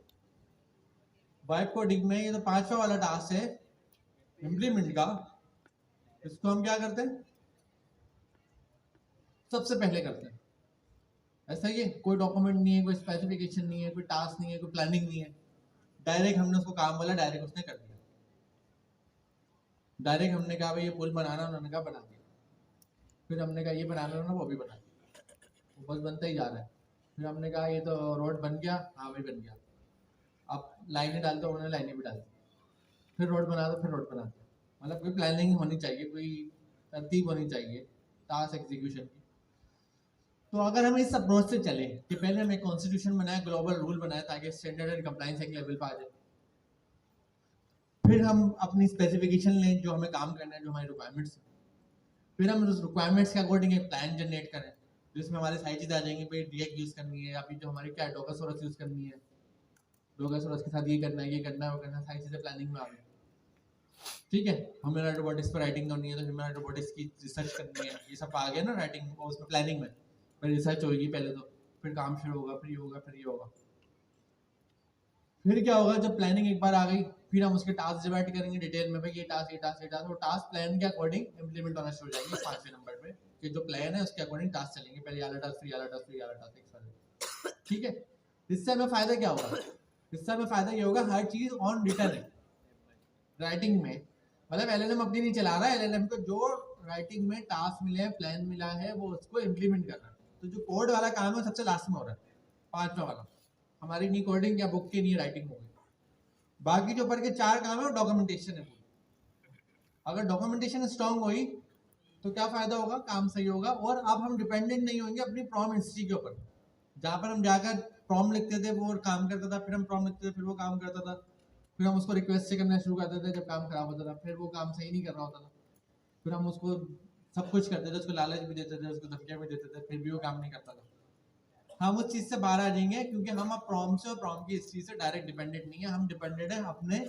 वाइब कोडिंग में ये तो पांचवा वाला टास्क है इम्प्लीमेंट का, इसको हम क्या करते हैं? सबसे पहले करते हैं। ऐसा ही है, कोई डॉक्यूमेंट नहीं है, कोई स्पेसिफिकेशन नहीं है, कोई टास्क नहीं है, कोई प्लानिंग नहीं है, डायरेक्ट हमने उसको काम बोला, डायरेक्ट उसने कर दिया। डायरेक्ट हमने कहा भाई ये पुल बनाना, उन्होंने कहा बना दिया। फिर हमने कहा ये बनाना ना, वो भी बना दिया, वो बस बनता ही जा रहा है। फिर हमने कहा ये तो रोड बन गया, हाँ भाई बन गया। अब लाइनें डाल दो, उन्होंने लाइनें भी डाल दी। फिर रोड बना दो, फिर रोड बना दो। मतलब कोई प्लानिंग होनी चाहिए, कोई तरतीब होनी चाहिए टास्क एग्जीक्यूशन की। तो अगर हम इस अप्रोच से चले कि पहले हमें कॉन्स्टिट्यूशन बनाया, ग्लोबल रूल बनाया, ताकि स्टैंडर्ड एंड कंप्लायंस एक लेवल पर आ जाए। फिर हम अपनी स्पेसिफिकेशन लें, जो हमें काम करना है, जो हमारी रिक्वायरमेंट्स है। फिर हम उस रिक्वायरमेंट्स के अकॉर्डिंग एक प्लान जनरेट करें, जिसमें हमारी सारी चीज़ें आ जाएंगी। भाई डीएक्स यूज़ करनी है, या फिर जो हमारी क्या डोकासोरस यूज़ करनी है, डोकासोरस के साथ ये करना है, ये करना है, वो करना है, सारी चीज़ें प्लानिंग में आ गई। ठीक है, ह्यूमन रोबोटिक्स पर राइटिंग करनी है तो ह्यूमन रोबोटिक्स की रिसर्च करनी है, ये सब आ गया ना राइटिंग और उसमें प्लानिंग में। फिर रिसर्च होगी पहले तो, फिर काम शुरू होगा, फिर ये होगा, फिर ये होगा। फिर क्या होगा? जब प्लानिंग एक बार आ गई, फिर हम उसके टास्क डिवाइड करेंगे डिटेल में, भाई ये टास्क, ये टास्क, ये टास्क, और टास्क प्लान के अकॉर्डिंग इंप्लीमेंट होना शुरू हो जाएगी। पांचवें नंबर पे कि जो प्लान है उसके अकॉर्डिंग टास्क चलेंगे, पहले ये वाला टास्क, फिर ये वाला टास्क, फिर ये वाला टास्क, एक्स। ठीक है, इससे हमें फायदा क्या होगा? इससे हमें फायदा ये होगा, हर चीज ऑन रिटर्न है राइटिंग में। मतलब एलएलएम अपनी नहीं चला रहा है, एलएलएम को जो राइटिंग में टास्क मिले हैं, प्लान मिला है, वो उसको इम्प्लीमेंट कर रहा है। तो जो कोड वाला काम है सबसे लास्ट में हो रहा है, पांचवा वाला। हमारी नहीं कोडिंग या बुक की नहीं राइटिंग हो गई। बाकी जो ऊपर के चार काम है वो डॉक्यूमेंटेशन है पूरी। अगर डॉक्यूमेंटेशन स्ट्रांग हुई तो क्या फायदा होगा? काम सही होगा, और अब हम डिपेंडेंट नहीं होंगे अपनी प्रॉम हिस्ट्री के ऊपर। जहाँ पर हम जाकर प्रॉम लिखते थे वो काम करता था, फिर हम प्रॉम लिखते थे, फिर वो काम करता था, फिर हम उसको रिक्वेस्ट से करना शुरू करते थे जब काम खराब होता था, फिर वो काम सही नहीं कर रहा होता था, फिर हम उसको सब कुछ करते थे, उसको लालच भी देते थे, उसको धमकियाँ भी देते थे, फिर भी वो काम नहीं करता था। हम उस चीज़ से बाहर आ जाएंगे, क्योंकि हम अब प्रॉम से और प्रॉम की हिस्ट्री से डायरेक्ट डिपेंडेंट नहीं है, हम डिपेंडेंट है अपने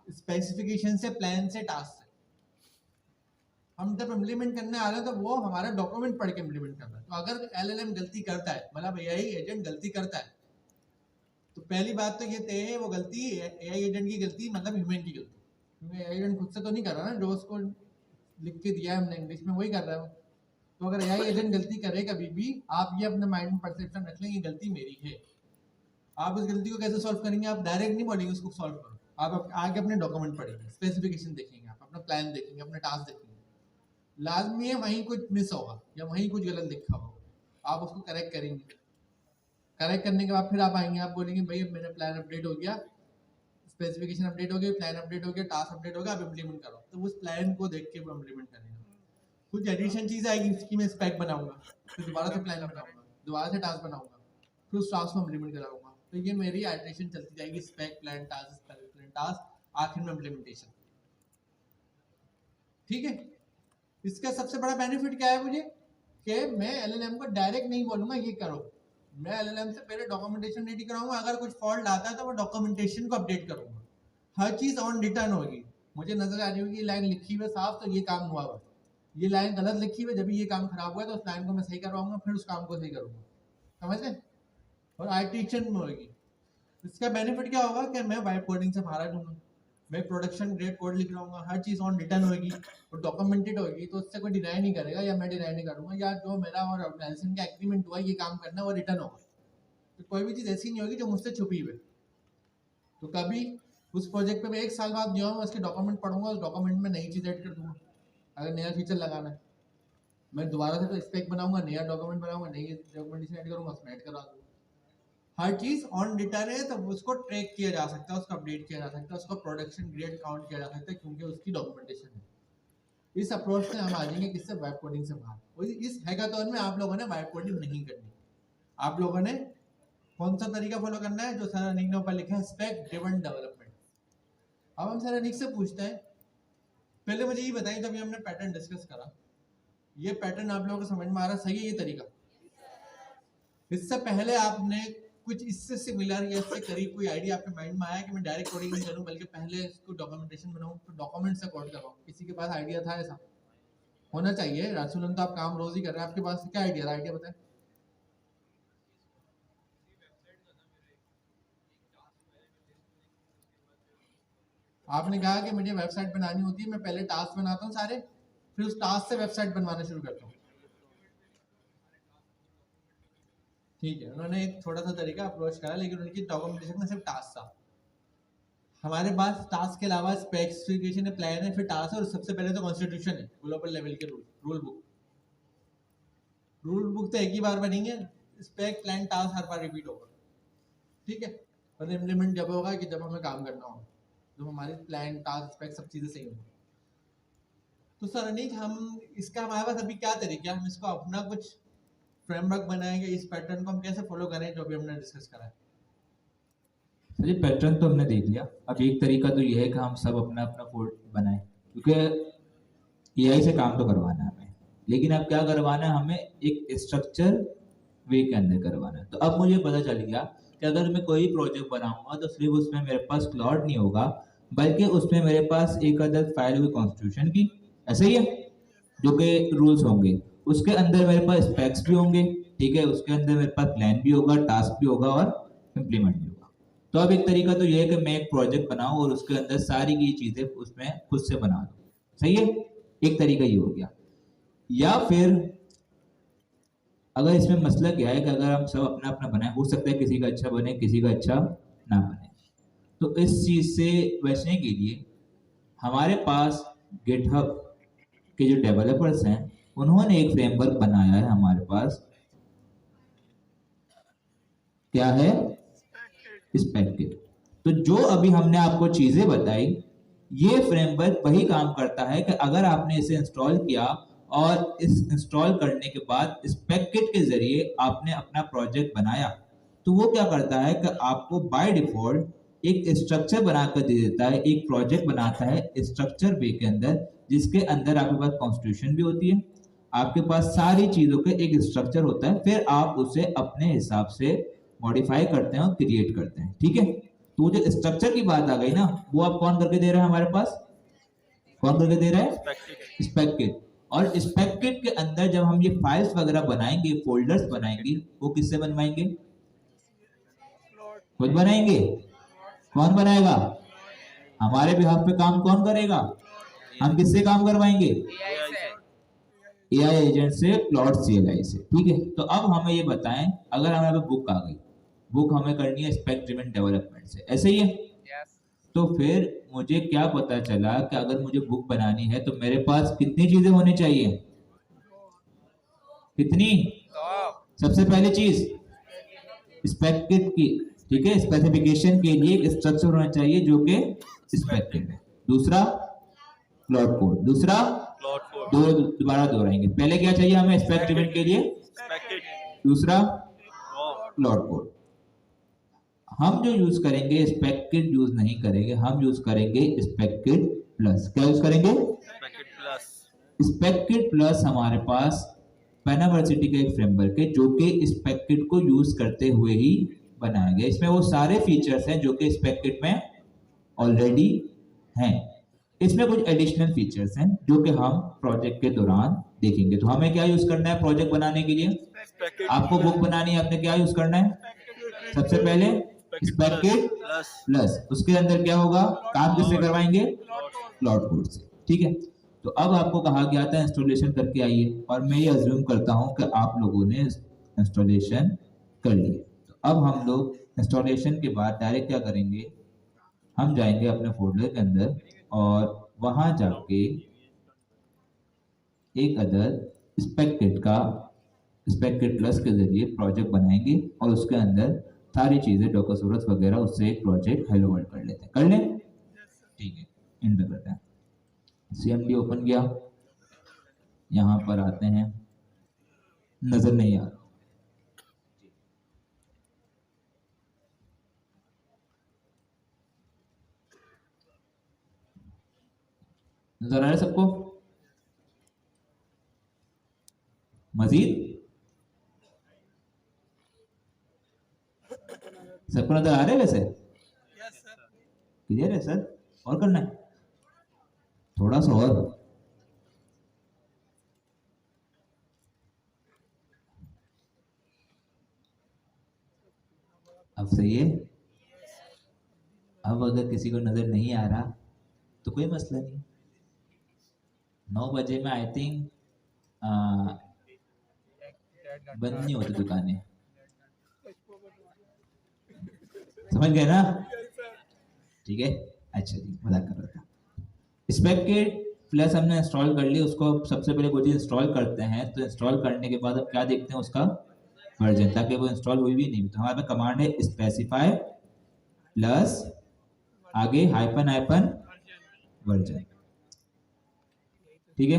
स्पेसिफिकेशन से, प्लान से, टास्क से। हम जब इम्प्लीमेंट करने आ रहे हैं तो वो हमारा डॉक्यूमेंट पढ़ के इम्प्लीमेंट करना है। तो अगर एलएलएम गलती करता है, मतलब एआई एजेंट गलती करता है, तो पहली बात तो ये तय है वो गलती एआई एजेंट की गलती, मतलब ह्यूमन की गलती, क्योंकि एआई एजेंट खुद से तो नहीं कर रहा ना, जो उसको लिख के दिया है हमने इंग्लिश में वही कर रहा है वो। तो अगर एआई एजेंट गलती करे कभी भी, आप ये अपने माइंड में परसेप्शन रख लें, ये गलती मेरी है। आप उस गलती को कैसे सॉल्व करेंगे? आप डायरेक्ट नहीं बोलेंगे उसको सॉल्व करो, आप आगे अपने डॉक्यूमेंट पढ़ेंगे, स्पेसिफिकेशन देखेंगे, आप अपना प्लान देखेंगे, अपने टास्क देखेंगे। लाजमी है वहीं कुछ मिस होगा या वहीं कुछ गलत लिखा होगा, आप उसको करेक्ट करेंगे। करेक्ट करने के बाद फिर आप आएंगे, आप बोलेंगे भाई अब मेरा प्लान अपडेट हो गया, स्पेसिफिकेशन अपडेट हो गया, प्लान अपडेट हो गया, टास्क अपडेट हो गया, आप इम्प्लीमेंट करो। तो उस प्लान को देख के वो इम्प्लीमेंट करेंगे। कुछ एडिशन चीज़ आएगी, इसकी मैं स्पेक बनाऊंगा, फिर दोबारा से प्लान बनाऊंगा, दोबारा से टास्क बनाऊंगा, फिर उस टास्क को इम्प्लीमेंट कराऊंगा। तो ये मेरी आइटरेशन चलती जाएगी, spec, plan, task, spec, plan, task, आखिर में इम्प्लीमेंटेशन। ठीक है, इसका सबसे बड़ा बेनिफिट क्या है मुझे? कि मैं एलएलएम को डायरेक्ट नहीं बोलूंगा ये करो, मैं एलएलएम से पहले डॉक्यूमेंटेशन रेडी कराऊंगा, अगर कुछ फॉल्ट आता है तो वो डॉक्यूमेंटेशन को अपडेट करूंगा। हर चीज़ ऑन रिटर्न होगी, मुझे नजर आ रही होगी लाइन लिखी हुई साफ, तो ये काम हुआ हुआ, ये लाइन गलत लिखी हुई, जब ये काम खराब हुआ तो उस लाइन को मैं सही करवाऊंगा, फिर उस काम को सही करूंगा। समझ गए? और आइटरेशन में होगी। इसका बेनिफिट क्या होगा कि मैं वाइब कोडिंग से बाहर आ जाऊंगा, मैं प्रोडक्शन ग्रेड कोड लिख रहा हूँ, हर चीज़ ऑन रिटर्न होगी और डॉक्यूमेंटेड होगी, तो उससे कोई डिनाई नहीं करेगा, या मैं डिनाई नहीं करूँगा, या जो मेरा और ऑर्गेनाइजेशन का एग्रीमेंट हुआ ये काम करना वो रिटर्न होगा। तो कोई भी चीज़ ऐसी नहीं होगी जो मुझसे छुपी हुई। तो कभी उस प्रोजेक्ट पे मैं 1 साल बाद जो उसके डॉक्यूमेंट पढ़ूंगा, उस डॉक्यूमेंट में नई चीज़ ऐड कर दूंगा। अगर नया फीचर लगाना है, मैं दोबारा से तो स्पेक बनाऊंगा, नया डॉक्यूमेंट बनाऊंगा, नई डॉक्यूमेंटेशन ऐड करूंगा, उसमें ऐड करा दूंगा। हर चीज ऑन रिटर्न है, तो उसको ट्रैक किया जा सकता है, उसको अपडेट किया जा सकता है, उसको प्रोडक्शन ग्रेड काउंट किया जा सकता है, क्योंकि उसकी डॉक्यूमेंटेशन है। इस अप्रोच से हम आ जाएंगे किससे, वेब कोडिंग से बाहर। और इस हैकाथॉन में आप लोगों ने वेब कोडिंग नहीं करनी। आप लोगों ने कौन सा तरीका फॉलो करना है, जो सर अनिक ने ऊपर लिखा है, स्पेक ड्रिवन डेवलपमेंट। अब हम सर अनिक से पूछते हैं, पहले मुझे ये बताइए, जब ये हमने पैटर्न डिस्कस करा, ये पैटर्न आप लोगों को समझ में आ रहा सही है ये तरीका? इससे पहले आपने कुछ इससे सिमिलर या इससे करीब कोई आइडिया आपके माइंड में आया कि मैं डायरेक्ट कोडिंग नहीं करूं, बल्कि पहले इसको डॉक्यूमेंटेशन बनाऊं, तो डॉक्यूमेंट से कोड कराऊं? किसी के पास आइडिया था? ऐसा होना चाहिए। रासुलन तो आप काम रोज ही कर रहे हैं, आपके पास क्या आइडिया था? आइडिया बताएं। आपने कहा कि मुझे वेबसाइट बनानी होती है, मैं पहले टास्क बनाता हूँ सारे, फिर उस टास्क से वेबसाइट बनवाना शुरू करता हूँ। ठीक है, उन्होंने एक थोड़ा सा तरीका अप्रोच करा, लेकिन उनकी डॉक्यूमेंटेशन में सिर्फ टास्क था। हमारे पास टास्क के अलावा स्पेसिफिकेशन है, प्लान है, फिर टास्क है, और सबसे पहले तो कॉन्स्टिट्यूशन है, ग्लोबल लेवल के रूल बुक। रूल बुक तो एक ही बार बनेंगे, स्पेक प्लान टास्क हर बार रिपीट होगा। ठीक है, और इम्प्लीमेंट जब होगा कि जब हमें काम करना हो, जब हमारे प्लान टास्क स्पेक सब चीज़ें सही होंगी। तो सर अनिक, हम इसका हमारे पास अभी क्या तरीका है, हम इसको अपना कुछ फ्रेमवर्क बनाएंगे, इस पैटर्न को हम कैसे फॉलो करें जो भी हमने डिस्कस करा है? सर ये पैटर्न तो हमने देख लिया। अब एक तरीका तो ये है कि हम सब अपना अपना कोड बनाएं, क्योंकि एआई से काम तो करवाना है हमें, लेकिन अब क्या करवाना है, हमें एक स्ट्रक्चर वे के अंदर करवाना है। तो अब मुझे पता चल गया कि अगर मैं कोई प्रोजेक्ट बनाऊंगा तो सिर्फ उसमें मेरे पास क्लाउड नहीं होगा, बल्कि उसमें मेरे पास एक अदद फाइल होगी कॉन्स्टिट्यूशन की, ऐसे ही है, जो कि रूल्स होंगे। उसके अंदर मेरे पास स्पेक्स भी होंगे, ठीक है, उसके अंदर मेरे पास प्लान भी होगा, टास्क भी होगा और इम्प्लीमेंट भी होगा। तो अब एक तरीका तो ये है कि मैं एक प्रोजेक्ट बनाऊं और उसके अंदर सारी की चीजें उसमें खुद से बना दूं, सही है, एक तरीका ये हो गया। या फिर अगर इसमें मसला क्या है कि अगर हम सब अपना अपना बनाए, हो सकता है किसी का अच्छा बने, किसी का अच्छा ना बने। तो इस चीज से बचने के लिए हमारे पास गिटहब के जो डेवलपर्स हैं, उन्होंने एक फ्रेमवर्क बनाया है हमारे पास, क्या है, स्पेक्किट। तो जो अभी हमने आपको चीजें बताई, ये फ्रेमवर्क वही काम करता है कि अगर आपने इसे इंस्टॉल किया और इस इंस्टॉल करने के बाद स्पेक्किट के जरिए आपने अपना प्रोजेक्ट बनाया, तो वो क्या करता है कि आपको बाय डिफॉल्ट एक स्ट्रक्चर बनाकर दे देता है, एक प्रोजेक्ट बनाता है स्ट्रक्चर वे के अंदर, जिसके अंदर आपके पास कॉन्स्टिट्यूशन भी होती है, आपके पास सारी चीजों का एक स्ट्रक्चर होता है, फिर आप उसे अपने हिसाब से मॉडिफाई करते हैं और क्रिएट करते हैं। ठीक है, तो वो जो स्ट्रक्चर की बात आ गई ना, वो आप कौन करके दे रहा है हमारे पास, कौन करके दे रहा है, स्पेक्किट। और स्पेक्किट के अंदर जब हम ये फाइल्स वगैरह बनाएंगे, फोल्डर्स बनाएंगे, वो किससे बनवाएंगे, खुद बनाएंगे। कौन बनाएगा, हमारे बिहाफ पे काम कौन करेगा, हम किससे काम करवाएंगे, एआई एजेंट से, क्लाउड सीएलआई से। ठीक है, तो अब हमें ये बताएं, अगर हमारे बुक आ गई, बुक हमें करनी है स्पेक ड्रिवन डेवलपमेंट से, ऐसे ही है। तो फिर मुझे क्या पता चला कि अगर मुझे बुक बनानी है तो मेरे पास कितनी चीजें होनी चाहिए, कितनी, सबसे पहली चीज स्पेक्किट की, ठीक है, स्पेसिफिकेशन के लिए एक स्ट्रक्चर होना चाहिए जो कि स्पेक्किट है। दूसरा क्लाउड कोड, दूसरा दो दोबारा दोहराएंगे, पहले क्या चाहिए हमें स्पेक ड्रिवन के लिए, दूसरा क्लाउड कोड। हम जो यूज करेंगे स्पेक्किट यूज नहीं करेंगे, हम यूज करेंगे स्पेक्किट प्लस। क्या यूज करेंगे, स्पेक्किट प्लस हमारे पास पेनावर्सिटी का एक फ्रेमवर्क है जो कि स्पेक्किट को यूज करते हुए ही बनाया गया। इसमें वो सारे फीचर्स हैं जो कि स्पेक्किट में ऑलरेडी हैं। इसमें कुछ एडिशनल फीचर्स हैं जो कि हम प्रोजेक्ट के दौरान देखेंगे। तो हमें क्या यूज करना है प्रोजेक्ट बनाने के लिए, आपको बुक बनानी है, आपने क्या यूज करना है, सबसे पहले स्पेक्किट प्लस, उसके अंदर क्या होगा, काम किससे करवाएंगे, क्लाउड कोड से। ठीक है, तो अब आपको कहा गया था इंस्टॉलेशन करके आइए, और मैं ये अज्यूम करता हूं कि आप लोगों ने इंस्टॉलेशन कर लिया। तो अब हम लोग इंस्टॉलेशन के बाद डायरेक्ट क्या करेंगे, हम जाएंगे अपने फोल्डर के अंदर और वहां जाके एक अदद स्पेक्किट प्लस के जरिए प्रोजेक्ट बनाएंगे और उसके अंदर सारी चीजें डॉकरसोरस वगैरह, उससे एक प्रोजेक्ट हेलो वर्ल्ड कर लेते हैं, कर लें। ठीक है, इन पे करते हैं, CMD ओपन किया, यहाँ पर आते हैं, नजर नहीं आ रहा, नजर आ रहा है सबको? मजीद सबको नजर आ रहे हैं वैसे? क्लियर है सर? और करना है थोड़ा सा और। अब सही है? अब अगर किसी को नजर नहीं आ रहा तो कोई मसला नहीं, 9 बजे में आई थिंक बंद नहीं होती दुकानें, समझ गए ना? ठीक है, अच्छा जी, मजाक कर रहा था। स्पेक किट प्लस हमने इंस्टॉल कर ली, उसको सबसे पहले कोई चीज इंस्टॉल करते हैं तो इंस्टॉल करने के बाद अब क्या देखते हैं, उसका वर्जन, ताकि वो इंस्टॉल हुई भी नहीं। तो हमारे पास कमांड है स्पेसिफाई प्लस आगे हाइफन हाइफन वर्जन, ठीक है।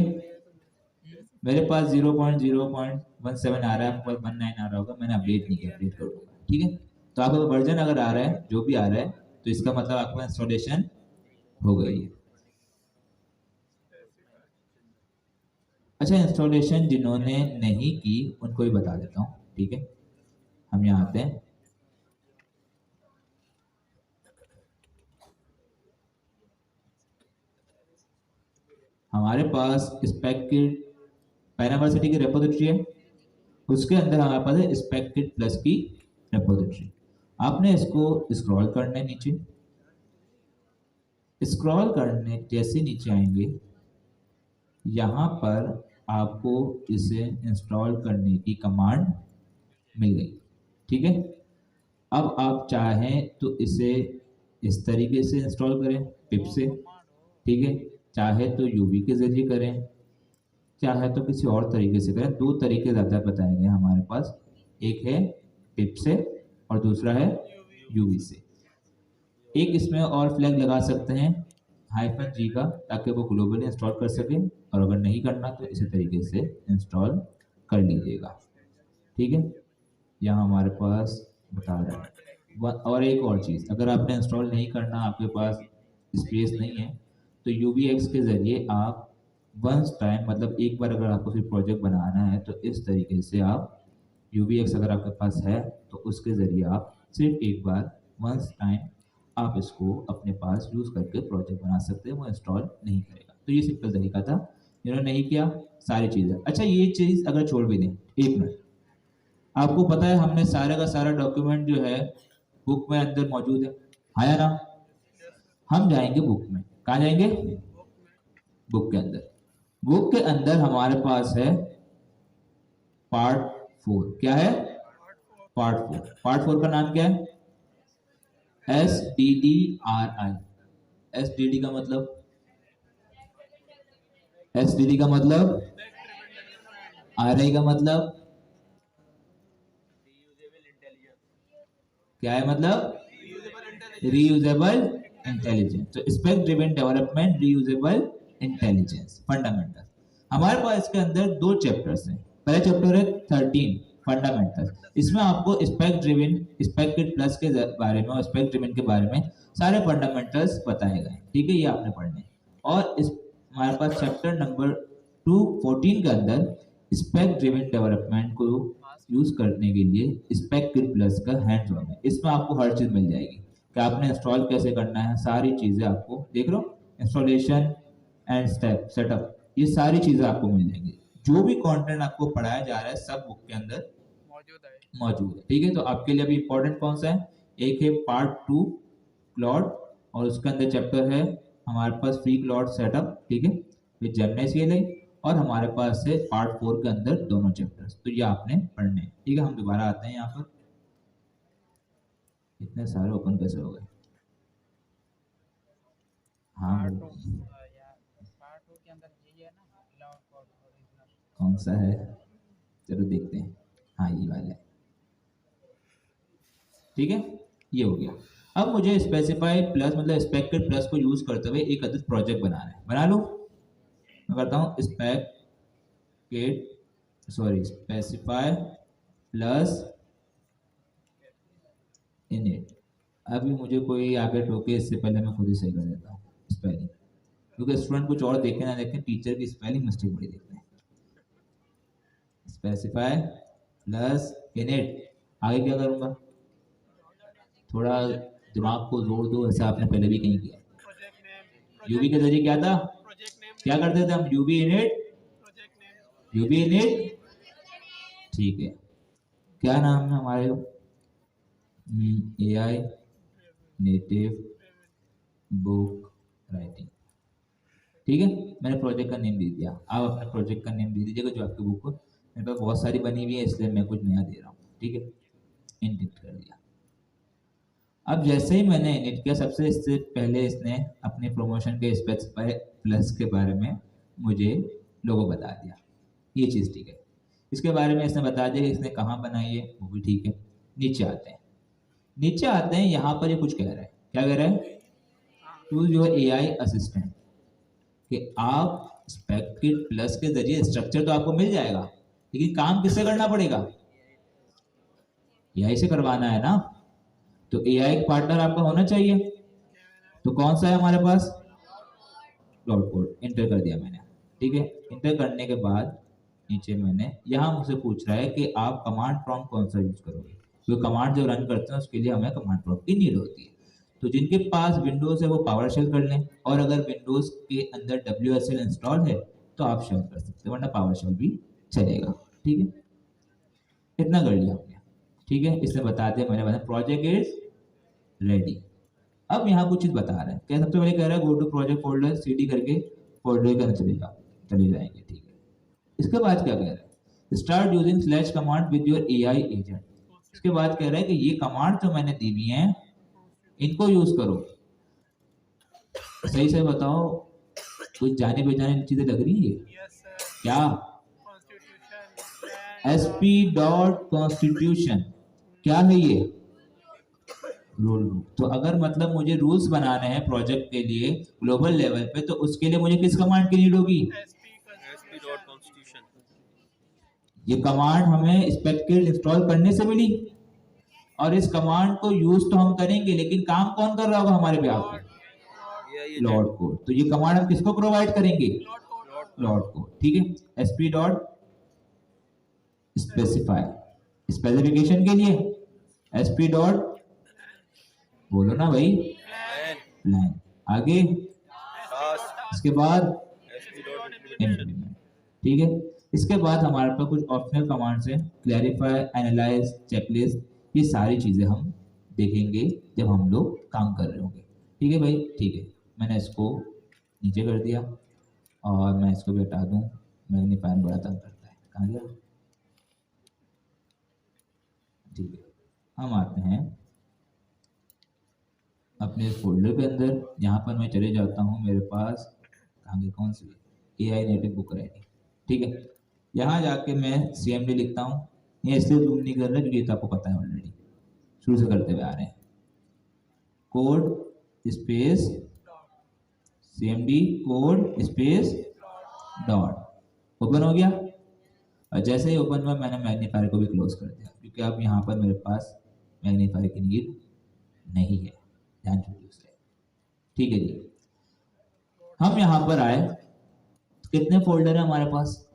मेरे पास 0.0.17 आ रहा है, आपके पास 19 आ रहा होगा, मैंने अपडेट नहीं किया, अपडेट कर दूंगा, ठीक है। तो आपका वर्जन अगर आ रहा है, जो भी आ रहा है, तो इसका मतलब आपका इंस्टॉलेशन हो गई है। अच्छा, इंस्टॉलेशन जिन्होंने नहीं की उनको भी बता देता हूँ, ठीक है। हम यहाँ आते हैं, हमारे पास स्पेक किट पैरावर्सिटी की रेपोजिटरी है, उसके अंदर हमारे पास है स्पेक किट प्लस की रेपोजिटरी। आपने इसको स्क्रॉल करना है नीचे, स्क्रॉल करने जैसे नीचे आएंगे, यहाँ पर आपको इसे इंस्टॉल करने की कमांड मिल गई, ठीक है। अब आप चाहें तो इसे इस तरीके से इंस्टॉल करें पिप से, ठीक है, चाहे तो यूवी के जरिए करें, चाहे तो किसी और तरीके से करें। 2 तरीके ज़्यादा बताए गए हमारे पास, एक है पिप से और दूसरा है यूवी से। एक इसमें और फ्लैग लगा सकते हैं -G का, ताकि वो ग्लोबली इंस्टॉल कर सके, और अगर नहीं करना तो इसी तरीके से इंस्टॉल कर लीजिएगा, ठीक है। यहाँ हमारे पास बता रहा है। और एक और चीज़, अगर आपने इंस्टॉल नहीं करना, आपके पास स्पेस नहीं है, तो UVX के ज़रिए आप वंस टाइम, मतलब एक बार अगर आपको सिर्फ प्रोजेक्ट बनाना है तो इस तरीके से आप UVX अगर आपके पास है तो उसके ज़रिए आप सिर्फ एक बार वंस टाइम आप इसको अपने पास यूज़ करके प्रोजेक्ट बना सकते हैं, वो इंस्टॉल नहीं करेगा। तो ये सिंपल तरीका था, जिन्होंने नहीं किया सारी चीज़ें। अच्छा, ये चीज़ अगर छोड़ भी दें, एक मिनट, आपको पता है हमने सारे का सारा डॉक्यूमेंट जो है बुक में अंदर मौजूद है, आया ना? हम जाएंगे बुक में, कहाँ जाएंगे? बुक के अंदर। बुक के अंदर हमारे पास है पार्ट 4, क्या है? पार्ट 4। पार्ट 4 का नाम क्या है? SDDRI। SDD का मतलब, SDD का मतलब, RI का मतलब क्या है? मतलब रीयूजेबल इंटेलिजेंस। तो spec driven development, reusable intelligence, fundamental. हमारे पास इसके अंदर 2 चैप्टर्स हैं। पहला चैप्टर है 13 फंडामेंटल, इसमें आपको spec driven, spec kit plus के बारे में और स्पेक ड्रिवन के बारे में सारे फंडामेंटल्स बताए गए, ठीक है, ये आपने पढ़ने। और इस हमारे पास चैप्टर नंबर 14 के अंदर स्पेक ड्रिवन डेवलपमेंट को यूज करने के लिए स्पेक किट प्लस का हैंड्स ऑन है। इसमें आपको हर चीज मिल जाएगी कि आपने इंस्टॉल कैसे करना है, सारी चीजें आपको, देख लो, इंस्टॉलेशन एंड स्टेप सेटअप, ये सारी चीजें आपको मिल जाएंगी। जो भी कंटेंट आपको पढ़ाया जा रहा है सब बुक के अंदर मौजूद है, ठीक है। तो आपके लिए अभी इंपॉर्टेंट कौन सा है? एक है पार्ट 2 क्लॉड, और उसके अंदर चैप्टर है हमारे पास फ्री क्लॉड सेटअप, ठीक है, विद जेमिनी CLI, और हमारे पास है पार्ट 4 के अंदर दोनों चैप्टर्स। तो ये आपने पढ़ने, ठीक है। हम दोबारा आते हैं यहाँ पर, इतने सारे ओपन कैसे हो गए? हाँ, कौन सा है? चलो देखते हैं, हाँ ये वाला है, ठीक है, ये हो गया। अब मुझे स्पेसिफाई प्लस मतलब स्पेक किट प्लस को यूज करते हुए एक अधिक प्रोजेक्ट बनाना है, बना लो। मैं करता हूँ स्पेक स्पेसिफाई प्लस इनिट। अभी मुझे कोई आगे टोके इससे पहले मैं खुद ही सही कर देता हूँ स्पेलिंग, क्योंकि स्टूडेंट कुछ और देखे ना देखें, टीचर की स्पेलिंग मिस्टेक बड़ी देखते हैं। स्पेसिफाई प्लस इनिट, आगे क्या करूँगा, थोड़ा दिमाग को जोर दो, ऐसा आपने पहले भी कहीं किया। यूवी के जरिए क्या था, क्या करते थे हम, यूवी इनिट, ठीक है। क्या नाम है हमारे, AI नेटिव बुक राइटिंग, ठीक है। मैंने प्रोजेक्ट का नेम दे दिया, आप अपने प्रोजेक्ट का नेम दे दीजिएगा जो आपकी बुक, मेरे पास बहुत सारी बनी हुई है इसलिए मैं कुछ नया दे रहा हूँ, ठीक है। इनिट कर दिया। अब जैसे ही मैंने इनिट किया, सबसे इससे पहले इसने अपने प्रमोशन के स्पेसिफाई प्लस के बारे में मुझे लोगो बता दिया, ये चीज़ ठीक है। इसके बारे में इसने बता दिया कि इसने कहाँ बनाई है, वो भी ठीक है। नीचे आते हैं, यहाँ पर ये कुछ कह रहा है, क्या कह रहा है, चूज योर AI असिस्टेंट, कि आप स्पेकिट प्लस के जरिए स्ट्रक्चर तो आपको मिल जाएगा, लेकिन काम किससे करना पड़ेगा, AI से करवाना है ना। तो AI पार्टनर आपका होना चाहिए, तो कौन सा है हमारे पास, क्लाउड कोड। इंटर कर दिया मैंने, ठीक है। इंटर करने के बाद नीचे मैंने, यहाँ मुझसे पूछ रहा है कि आप कमांड प्रॉम्प्ट कौन सा यूज करोगे, क्योंकि कमांड जो रन करते हैं उसके लिए हमें कमांड प्रॉम्प्ट की नीड होती है। तो जिनके पास विंडोज है वो पावर शेल कर लें, और अगर विंडोज के अंदर WSL इंस्टॉल है तो आप शेल कर सकते हैं, वरना पावर शेल भी चलेगा, ठीक है। इतना कर लिया हमने, ठीक है। इसने बता दिया, मैंने बताया प्रोजेक्ट इज रेडी। अब यहाँ कुछ चीज बता रहा है, क्या सबसे पहले कह रहा है go to project folder, CD करके फोल्डर के अंदर चले जाएंगे, ठीक है। इसके बाद क्या कह रहा है, start using slash command with your AI agent. इसके बाद कह रहा है कि ये कमांड जो मैंने दी हुई है इनको यूज करो। सही से बताओ, कुछ जाने पहचाने चीजें लग रही है क्या, SP.constitution क्या है ये, रूल। तो अगर मतलब मुझे रूल्स बनाने हैं प्रोजेक्ट के लिए ग्लोबल लेवल पे, तो उसके लिए मुझे किस कमांड की नीड होगी, SP.constitution। ये कमांड हमें स्पेकिट इंस्टॉल करने से मिली, और इस कमांड को यूज तो हम करेंगे, लेकिन काम कौन कर रहा होगा हमारे बेहाफ पे, लॉर्ड कोड। तो ये कमांड हम किसको प्रोवाइड करेंगे, लॉर्ड कोड, ठीक है। SP.स्पेसिफाई स्पेसिफिकेशन के लिए, SP. बोलो ना भाई, प्लान। आगे इसके बाद इम्प्लीमेंट, ठीक है। इसके बाद हमारे पास कुछ ऑप्शनल कमांड्स हैं, क्लैरिफाई, एनालाइज, चेकलिस्ट, ये सारी चीजें हम देखेंगे जब हम लोग काम कर रहे होंगे, ठीक है भाई, ठीक है। मैंने इसको नीचे कर दिया, और मैं इसको भी हटा दूं, मैग्नीफायर बड़ा तंग करता है, कहाँ गया, ठीक है। हम आते हैं अपने इस फोल्डर के अंदर, यहाँ पर मैं चले जाता हूँ, मेरे पास आगे कौन सी AI नेटिव बुक राइटिंग, ठीक है। यहाँ जाके मैं CMD लिखता हूँ, ये इसलिए जूम नहीं कर रहा क्योंकि तो आपको पता है ऑलरेडी, शुरू से करते हुए आ रहे हैं। Code space CMD code space dot, open हो गया। और जैसे ही ओपन हुआ मैंने मैग्नीफायर को भी क्लोज कर दिया, क्योंकि अब यहाँ पर मेरे पास मैग्नीफायर की नीड नहीं है, ध्यान चुकी उससे, ठीक है जी। हम यहाँ पर आए, कितने फोल्डर है हमारे पास,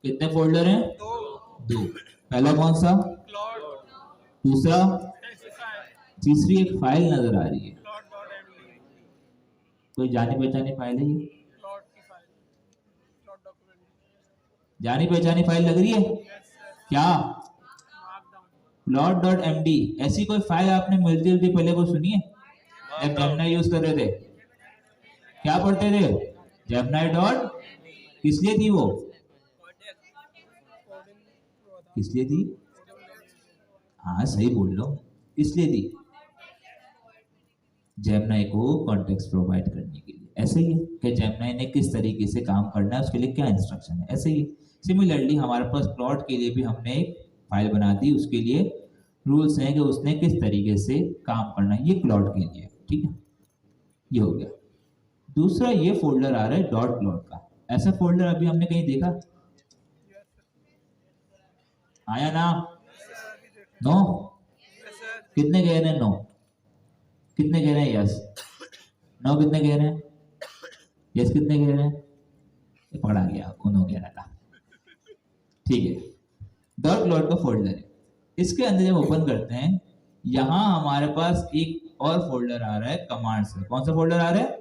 कितने फोल्डर हैं, दो। पहला कौन सा, दूसरा, तीसरी एक फाइल नजर आ रही है, कोई जानी पहचानी फाइल है ये, जानी पहचानी फाइल लग रही है क्या, plot.md। ऐसी कोई फाइल आपने मिलती जुलती पहले को सुनी है, जब जेमिनी यूज कर रहे थे, क्या पढ़ते थे, जेमिनी डॉट, किस लिए थी वो, किस लिए थी, हाँ सही बोल लो, इसलिए थी, जेमिनी को कॉन्टेक्स्ट प्रोवाइड करने के लिए। ऐसे ही कि जेमिनी ने किस तरीके से काम करना है, उसके लिए क्या इंस्ट्रक्शन है, ऐसे ही सिमिलरली हमारे पास प्लॉट के लिए भी हमने एक फाइल बना दी, उसके लिए रूल्स हैं कि उसने किस तरीके से काम करना है, ये प्लॉट के लिए, ठीक है, ये हो गया। दूसरा ये फोल्डर आ रहा है डॉट प्लॉट का, ऐसा फोल्डर अभी हमने कहीं देखा, आया ना? नो? कितने कह रहे हैं नो? कितने कह रहे हैं यस? नो कितने कह रहे हैं? यस कितने कह रहे हैं? ये पकड़ा गया, नो कह रहा था। ठीक है, डॉट क्लाउड का फोल्डर है। इसके अंदर जब ओपन करते हैं, यहां हमारे पास एक और फोल्डर आ रहा है कमांड्स का। कौन सा फोल्डर आ रहा है?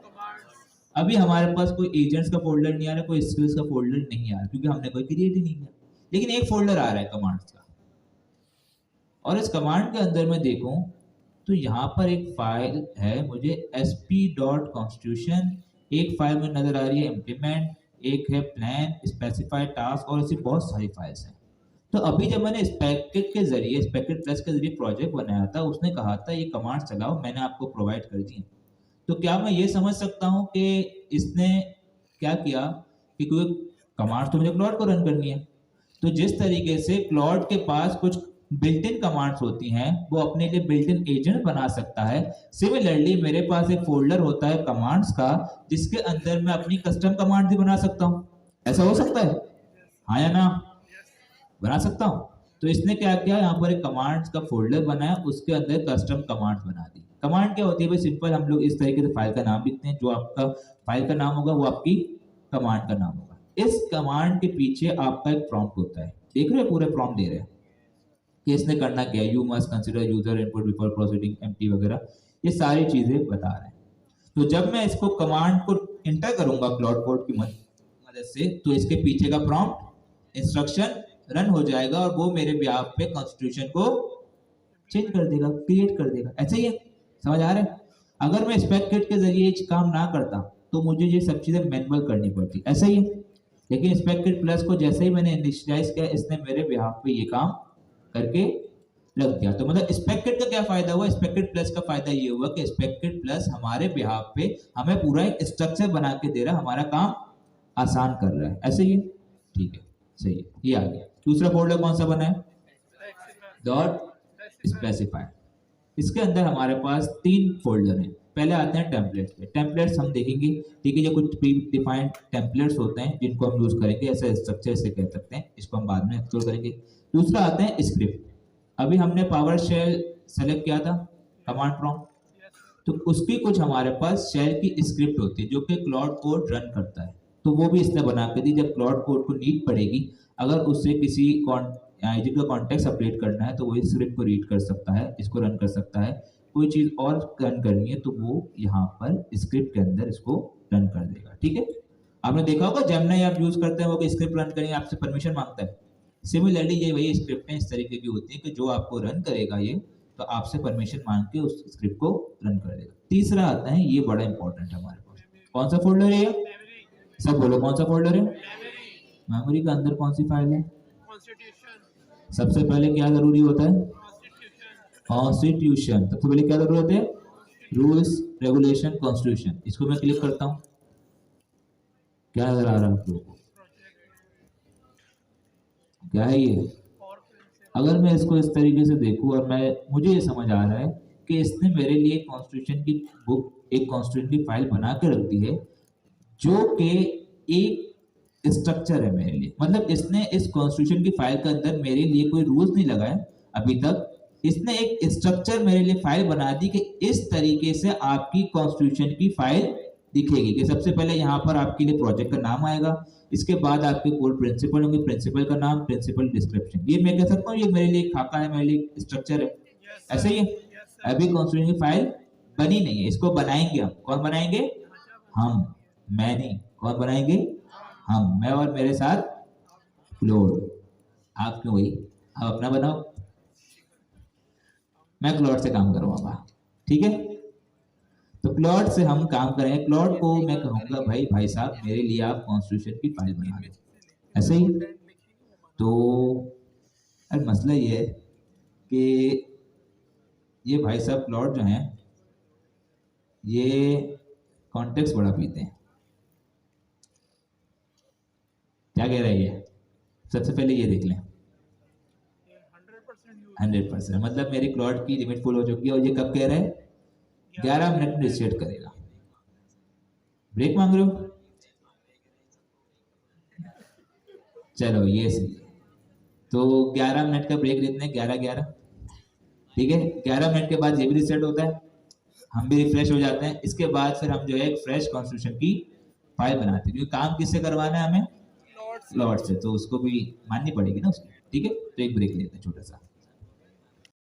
अभी हमारे पास कोई एजेंट्स का फोल्डर नहीं आ रहा, कोई स्किल्स का फोल्डर नहीं आ रहा, क्योंकि हमने कोई क्रिएट ही नहीं किया। लेकिन एक फोल्डर आ रहा है कमांड्स का, और इस कमांड के अंदर मैं देखूं तो यहाँ पर एक फाइल है मुझे sp.constitution, एक फाइल में नजर आ रही है इम्प्लीमेंट, एक है प्लान, स्पेसिफाई टास्क, और ऐसी बहुत सारी फाइल्स हैं। तो अभी जब मैंने स्पेकट के जरिए, स्पेकट प्लस के जरिए प्रोजेक्ट बनाया था, उसने कहा था ये कमांड चलाओ, मैंने आपको प्रोवाइड कर दी। तो क्या मैं ये समझ सकता हूँ कि इसने क्या किया कि कोई कमांड तो मुझे क्लॉड को रन करनी है, तो जिस तरीके से क्लॉड के पास कुछ बिल्ट इन कमांड्स होती हैं, वो अपने लिए बिल्ट इन एजेंट बना सकता है। सिमिलरली मेरे पास एक फोल्डर होता है कमांड्स का, जिसके अंदर मैं अपनी कस्टम कमांड भी बना सकता हूँ। ऐसा हो सकता है? हाँ या ना? बना सकता हूँ। तो इसने क्या किया, यहाँ पर एक कमांड्स का फोल्डर बनाया, उसके अंदर कस्टम कमांड्स बना दी। कमांड क्या होती है भाई? सिंपल, हम लोग इस तरीके से फाइल का नाम लिखते हैं, जो आपका फाइल का नाम होगा वो आपकी कमांड का नाम होगा। इस कमांड के पीछे आपका एक प्रॉम्प्ट होता है। देख रहे हो, पूरे प्रॉम्प्ट दे रहे हैं कि इसने करना क्या है। You must consider user input before proceeding empty वगैरह, ये सारी चीजें बता रहे हैं। तो जब मैं इसको कमांड को इंटर करूंगा क्लाउड कोड की मदद से, तो इसके पीछे का प्रॉम्प्ट इंस्ट्रक्शन रन हो जाएगा, और वो मेरे बिहाफ पे कॉन्स्टिट्यूशन को चेंज कर देगा, क्रिएट कर देगा। ऐसे ही है, समझ आ रहा है? अगर मैं स्पेक किट के जरिए काम ना करता तो मुझे ये सब चीजें मैनुअल करनी पड़ती, ऐसा ही है। लेकिन स्पेक किट प्लस को जैसे ही मैंने इनिशियलाइज किया, इसने मेरे बिहाफ पे ये काम करके रख दिया। तो मतलब स्पेक किट का क्या फायदा हुआ? स्पेक किट प्लस का फायदा ये हुआ कि स्पेक किट प्लस हमारे बिहाफ पे हमें पूरा एक स्ट्रक्चर बना के दे रहा है, हमारा काम आसान कर रहा है। ऐसे ही है, ठीक है, सही है, ये आ गया। दूसरा फोल्डर कौन सा बना है? Dot specify. इसके अंदर हमारे पास 3 फोल्डर हैं। पहले आते हैं टेम्पलेट्स पे। टेम्पलेट्स हम देखेंगे, ठीक है, जो कुछ प्री डिफाइंड टेम्पलेट्स होते हैं जिनको हम यूज करेंगे, ऐसे स्ट्रक्चर से कह सकते हैं, इसको हम बाद में एक्सप्लोर करेंगे। दूसरा आते हैं स्क्रिप्ट। अभी हमने पावर शेल सेलेक्ट किया था, कमांड प्रॉम्प्ट, तो उसकी कुछ हमारे पास शेल की स्क्रिप्ट होती है जो कि क्लाउड कोड रन करता है। तो वो भी इसने बना के दी। जब क्लाउड कोड को नीड पड़ेगी, अगर उससे किसी आईजी का कॉन्टेक्स्ट अपडेट करना है, तो वो इस स्क्रिप्ट को रीड कर सकता है, इसको रन कर सकता है। कोई चीज और रन करनी है तो वो यहाँ पर स्क्रिप्ट के अंदर इसको रन कर देगा, ठीक है। आपने देखा होगा जेमिनी आप यूज करते हैं, वो स्क्रिप्ट रन करेंगे आपसे परमिशन मांगता है। सिमिलरली ये वही स्क्रिप्ट इस तरीके की होती है कि जो आपको रन करेगा ये, तो आपसे परमिशन मांग के उस स्क्रिप्ट को रन कर देगा। तीसरा आता है, ये बड़ा इंपॉर्टेंट है हमारे पास, कौन सा फोल्डर है ये? सब बोलो, कौन सा फोल्डर है? मेमोरी के अंदर कौन सी फाइल है? सबसे पहले क्या जरूरी होता है? कॉन्स्टिट्यूशन। सबसे पहले क्या जरूरत है? Rules, regulation, constitution. इसको मैं क्लिक करता हूं, क्या नजर आ रहा है आप लोगों को? क्या है ये? अगर मैं इसको इस तरीके से देखूं और मुझे ये समझ आ रहा है कि इसने मेरे लिए कॉन्स्टिट्यूशन की बुक, एक कॉन्स्टिट्यूशन की फाइल बना के रख दी है, जो कि एक स्ट्रक्चर है मेरे लिए। मतलब इसने इस कॉन्स्टिट्यूशन की फाइल के अंदर मेरे लिए कोई रूल्स नहीं लगाए अभी तक, इसने एक स्ट्रक्चर मेरे लिए फाइल बना दी कि इस तरीके से आपकी कॉन्स्टिट्यूशन की फाइल दिखेगी। कि सबसे पहले यहाँ पर आपके लिए प्रोजेक्ट का नाम आएगा, इसके बाद आपके कोर प्रिंसिपल होंगे, प्रिंसिपल का नाम, प्रिंसिपल डिस्क्रिप्शन। ये मैं कह सकता हूँ ये मेरे लिए खाका है, मेरे लिए स्ट्रक्चर है। ऐसे ही अभी कॉन्स्टिट्यूशन की फाइल बनी नहीं है, इसको बनाएंगे हम। कौन बनाएंगे? हम, मैं नहीं। कौन बनाएंगे? हम, मैं और मेरे साथ क्लाउड। आप क्यों भाई, आप अपना बनाओ, मैं क्लाउड से काम करवाऊंगा, ठीक है। तो क्लाउड से हम काम करेंगे। क्लाउड को मैं कहूंगा भाई साहब मेरे लिए आप कॉन्स्टिट्यूशन की फाइल बना दो, ऐसे ही। तो अरे मसला ये है कि ये भाई साहब क्लाउड जो हैं ये कॉन्टेक्स्ट बड़ा पीते हैं। क्या कह रहा है ये? सबसे पहले ये देख लें, 100%। मतलब मेरी क्लाउड की लिमिट फुल हो चुकी है, और ये कब कह रहा है? 11 मिनट में रीसेट करेगा। ब्रेक मांग रहे हो? चलो ये सही है। तो 11 मिनट का ब्रेक लेते हैं, 11-11, ठीक है। 11 मिनट के बाद ये भी रिसेट होता है, हम भी रिफ्रेश हो जाते हैं। इसके बाद फिर हम जो है एक फ्रेश कॉन्स्टिट्यूशन की फाइल बनाते हैं, क्योंकि काम किससे करवाना है हमें, लॉर्ड से, तो उसको भी माननी पड़ेगी ना उसकी, ठीक है। तो एक ब्रेक लेते हैं छोटा सा।